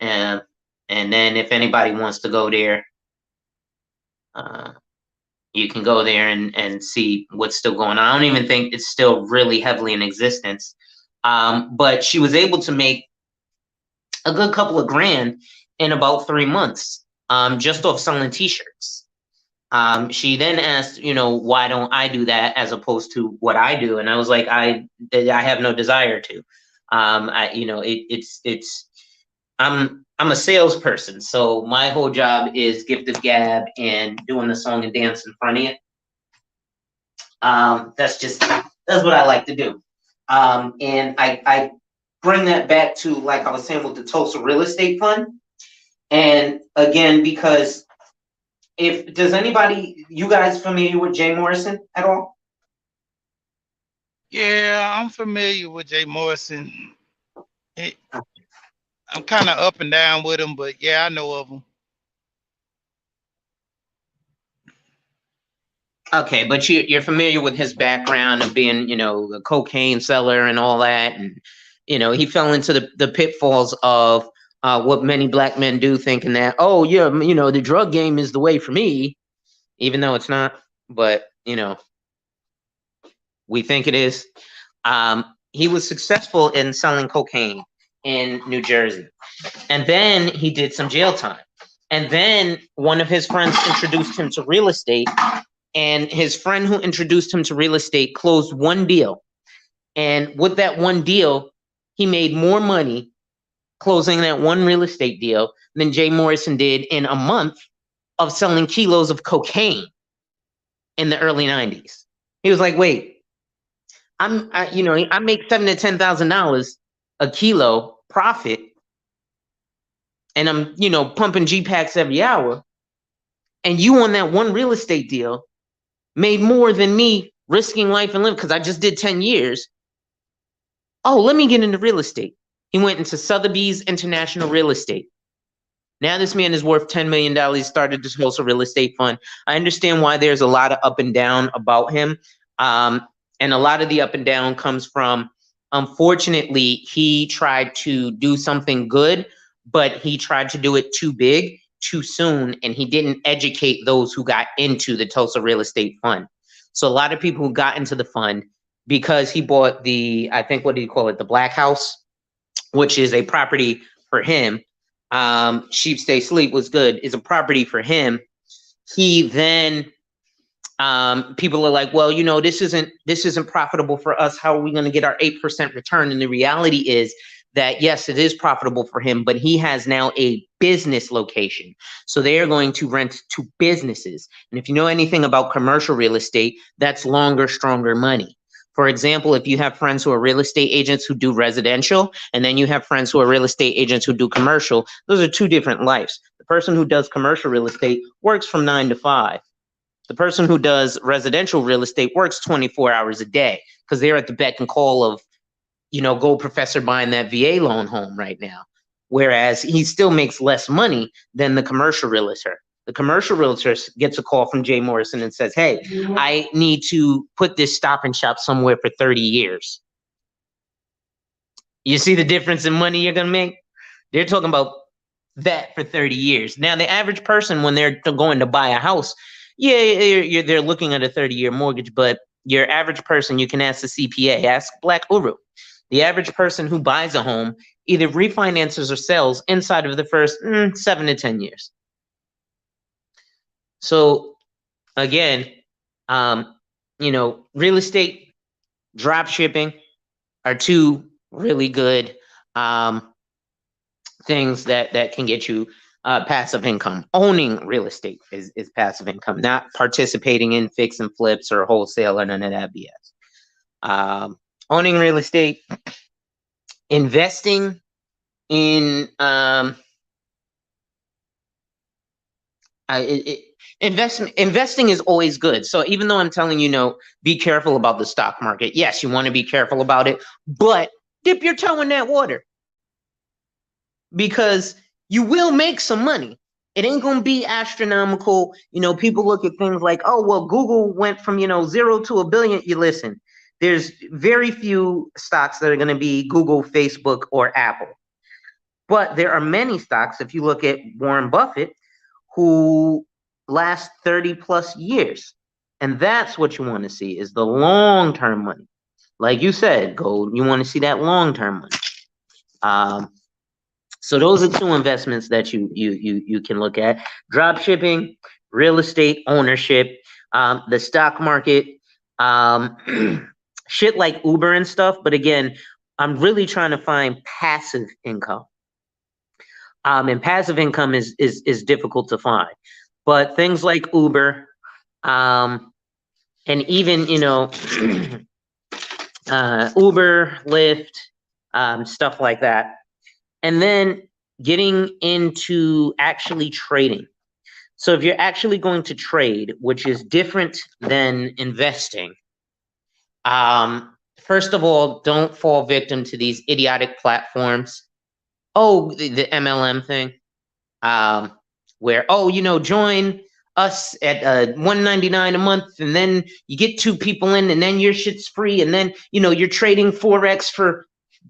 and then if anybody wants to go there, you can go there and see what's still going on. I don't even think it's still really heavily in existence, but she was able to make a good couple of grand in about 3 months, just off selling T-shirts. She then asked, you know, why don't I do that as opposed to what I do? And I was like, I have no desire to. You know, I'm a salesperson, so my whole job is gift of gab and doing the song and dance in front of you. That's what I like to do. And I bring that back to, like I was saying, with the Tulsa Real Estate Fund. And again, because does anybody, you guys familiar with Jay Morrison at all? Yeah, I'm familiar with Jay Morrison. I'm kind of up and down with him, but yeah, I know of him. Okay, but you're familiar with his background of being, you know, a cocaine seller and all that, and you know, he fell into the pitfalls of what many black men do, thinking that, oh yeah, you know, the drug game is the way for me, even though it's not. But you know, we think it is. He was successful in selling cocaine in New Jersey, and then he did some jail time, and then one of his friends introduced him to real estate. And his friend who introduced him to real estate closed one deal. And with that one deal, he made more money closing that one real estate deal than Jay Morrison did in a month of selling kilos of cocaine in the early 90s. He was like, wait, I make $7,000 to $10,000 a kilo profit, and I'm, you know, pumping G packs every hour. And you on that one real estate deal made more than me risking life and limb because I just did 10 years. Oh, let me get into real estate. He went into Sotheby's International Real Estate. Now this man is worth $10 million. He started this wholesale real estate fund. I understand why there's a lot of up and down about him. And a lot of the up and down comes from, unfortunately, he tried to do something good, but he tried to do it too big, too soon, and he didn't educate those who got into the Tulsa Real Estate Fund. So a lot of people who got into the fund, because he bought the, I think, what do you call it, the Black House, which is a property for him. Sheep Stay Sleep was good, is a property for him. He then, people are like, well, you know, this isn't profitable for us. How are we going to get our 8% return? And the reality is that yes, it is profitable for him, but he has now a business location. So they are going to rent to businesses. And if you know anything about commercial real estate, that's longer, stronger money. For example, if you have friends who are real estate agents who do residential, and then you have friends who are real estate agents who do commercial, those are two different lives. The person who does commercial real estate works from 9 to 5. The person who does residential real estate works 24 hours a day because they're at the beck and call of, you know, Gold Professor buying that VA loan home right now. Whereas he still makes less money than the commercial realtor. The commercial realtor gets a call from Jay Morrison and says, hey, I need to put this Stop and Shop somewhere for 30 years. You see the difference in money you're going to make? They're talking about that for 30 years. Now, the average person, when they're going to buy a house, yeah, they're looking at a 30-year mortgage, but your average person, you can ask the CPA, ask Black Uru. The average person who buys a home either refinances or sells inside of the first 7 to 10 years. So again, real estate, drop shipping are two really good things that can get you passive income. Owning real estate is passive income, not participating in fix and flips or wholesale or none of that BS. Owning real estate, investing in investing is always good. So even though I'm telling you, be careful about the stock market. Yes, you want to be careful about it, but dip your toe in that water because you will make some money. It ain't gonna be astronomical. People look at things like, oh, well, Google went from 0 to $1 billion. You listen. There's very few stocks that are going to be Google, Facebook, or Apple. But there are many stocks, if you look at Warren Buffett, who last 30 plus years. And that's what you want to see is the long-term money. Like you said, gold, you want to see that long-term money. So those are two investments that you can look at. Drop shipping, real estate ownership, the stock market, shit like Uber and stuff. But again, I'm really trying to find passive income. And passive income is difficult to find. But things like Uber, and even, Uber, Lyft, stuff like that. And then getting into actually trading. So if you're actually going to trade, which is different than investing, first of all, don't fall victim to these idiotic platforms. Oh, the MLM thing, where, join us at $199 a month, and then you get 2 people in, and then your shit's free, and then, you're trading Forex for...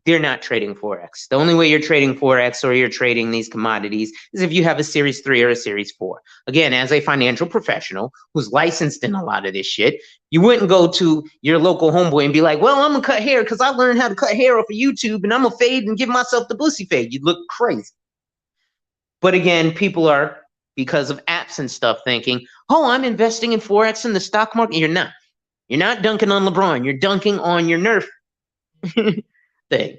They're not trading Forex. The only way you're trading Forex or you're trading these commodities is if you have a Series 3 or a Series 4. Again, as a financial professional who's licensed in a lot of this shit, you wouldn't go to your local homeboy and be like, well, I'm going to cut hair because I learned how to cut hair off of YouTube and I'm going to fade and give myself the bussy fade. You'd look crazy. But again, people are, because of apps and stuff, thinking, oh, I'm investing in Forex in the stock market. You're not. You're not dunking on LeBron. You're dunking on your Nerf thing.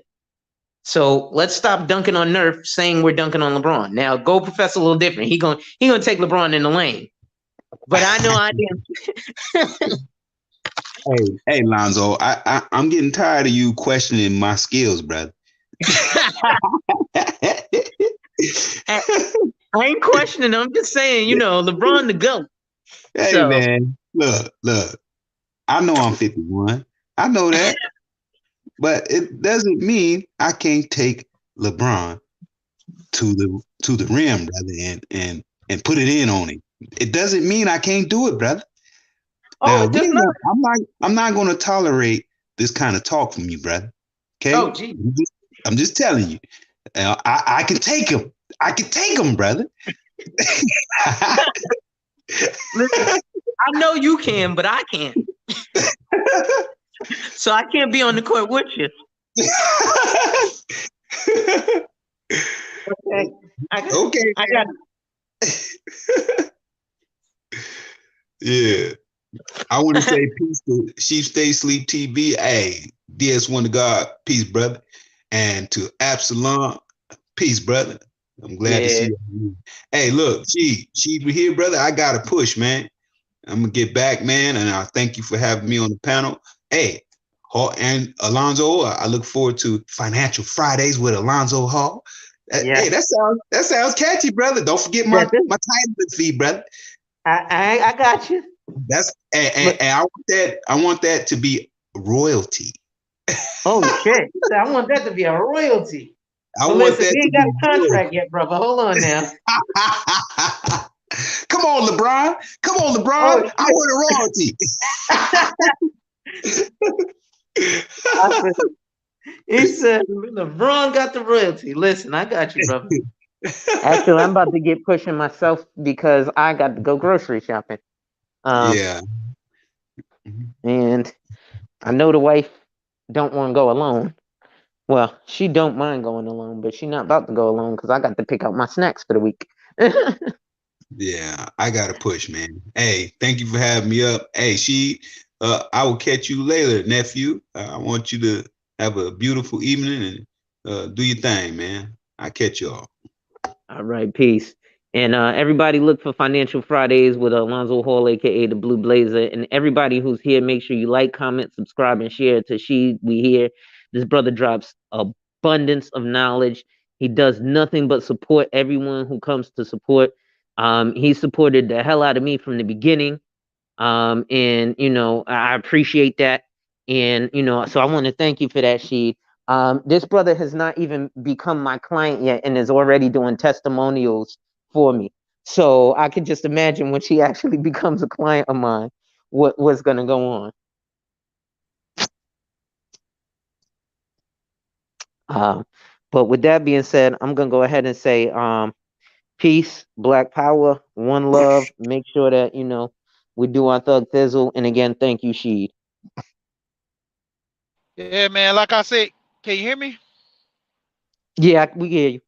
So let's stop dunking on Nerf, saying we're dunking on LeBron. Now, Go Professor a little different. He gonna take LeBron in the lane. But I know I didn't. Hey, Lonzo, I'm getting tired of you questioning my skills, brother. I ain't questioning. I'm just saying, LeBron the GOAT. Hey, man, look. I know I'm 51. I know that. But it doesn't mean I can't take LeBron to the rim, brother, and put it in on him. It doesn't mean I can't do it, brother. Oh, now, I'm not going to tolerate this kind of talk from you, brother. Okay? Oh, geez. I'm just telling you. I can take him. I can take him, brother. Listen, I know you can, but I can't. So I can't be on the court with you. Okay. I got it. Yeah. I want to say peace to Sheep Stay Sleep TV. Hey, DS1 to God, peace, brother. And to Absalom, peace, brother. I'm glad to see you. Hey, look, she here, brother. I gotta push, man. I'm gonna get back, man, and I thank you for having me on the panel. Hey, and Alonzo, I look forward to Financial Fridays with Alonzo Hall. Hey, that sounds catchy, brother. Don't forget my title fee, brother. I got you. That's and I want that to be royalty. Oh shit! I want that to be a royalty. We ain't got a contract yet, brother. Hold on now. Come on, LeBron. Oh, I want a royalty. He said LeBron got the royalty. Listen, I got you, brother. Actually, I'm about to get pushing myself because I got to go grocery shopping. Yeah. And I know the wife don't want to go alone. Well, she don't mind going alone, but she not about to go alone because I got to pick out my snacks for the week. Yeah, I got to push, man. Hey, thank you for having me up. Hey, I will catch you later, nephew. I want you to have a beautiful evening and do your thing, man. I catch y'all. All right, peace. And everybody look for Financial Fridays with Alonzo Hall, aka the Blue Blazer. And everybody who's here, make sure you like, comment, subscribe, and share to She We Here. This brother drops abundance of knowledge. He does nothing but support everyone who comes to support. He supported the hell out of me from the beginning. And I appreciate that. And so I want to thank you for that, Sheed. This brother has not even become my client yet and is already doing testimonials for me. So I could just imagine when she actually becomes a client of mine, what's gonna go on. Uh, but with that being said, I'm gonna go ahead and say, peace, Black Power, one love. Make sure that we do our thug thizzle. And again, thank you, Sheed. Yeah, man. Like I said, can you hear me? Yeah, we hear you.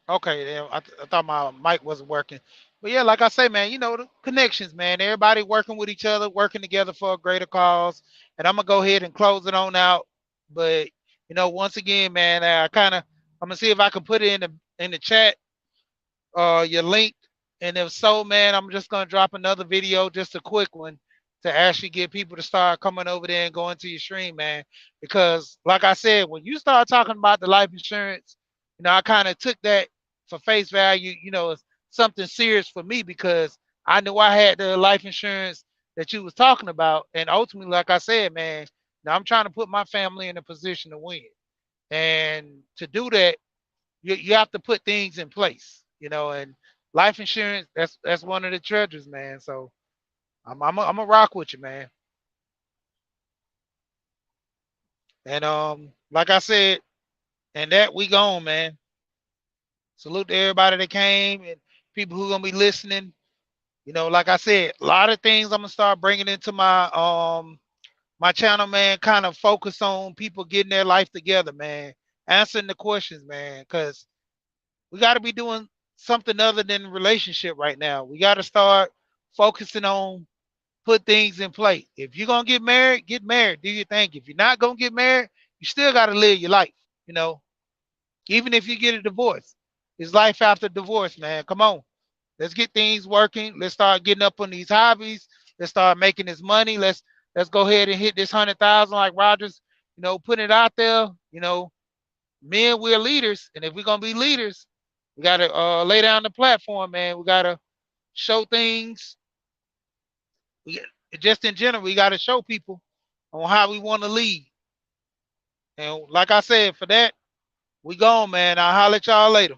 Okay, yeah, I thought my mic wasn't working. But yeah, like I say, man, the connections, man. Everybody working with each other, working together for a greater cause. And I'm gonna go ahead and close it on out. But once again, man, I'm gonna see if I can put it in the chat, your link. And if so, man, I'm just gonna drop another video, just a quick one, to actually get people to start coming over there and going to your stream, man. Because like I said, when you start talking about the life insurance, I kind of took that for face value, as something serious for me because I knew I had the life insurance that you was talking about. And ultimately, like I said, man, now I'm trying to put my family in a position to win. And to do that, you have to put things in place, and life insurance, that's one of the treasures, man. So I'm a rock with you, man. And like I said, and that we gone, man. Salute to everybody that came and people who gonna be listening. Like I said, a lot of things I'm gonna start bringing into my channel, man. Kind of focus on people getting their life together, man. Answering the questions, man, because we got to be doing something other than relationship right now. We got to start focusing on put things in place. If you're gonna get married, do your thing. If you're not gonna get married, you still got to live your life. You know, even if you get a divorce, it's life after divorce, man. Come on, let's get things working. Let's start getting up on these hobbies. Let's start making this money. Let's go ahead and hit this 100,000 like Rogers. Put it out there. Men, we're leaders, and if we're gonna be leaders, we gotta lay down the platform, man. We gotta show things. We just in general, we gotta show people on how we want to lead. And like I said, for that, we gone, man. I'll holler at y'all later.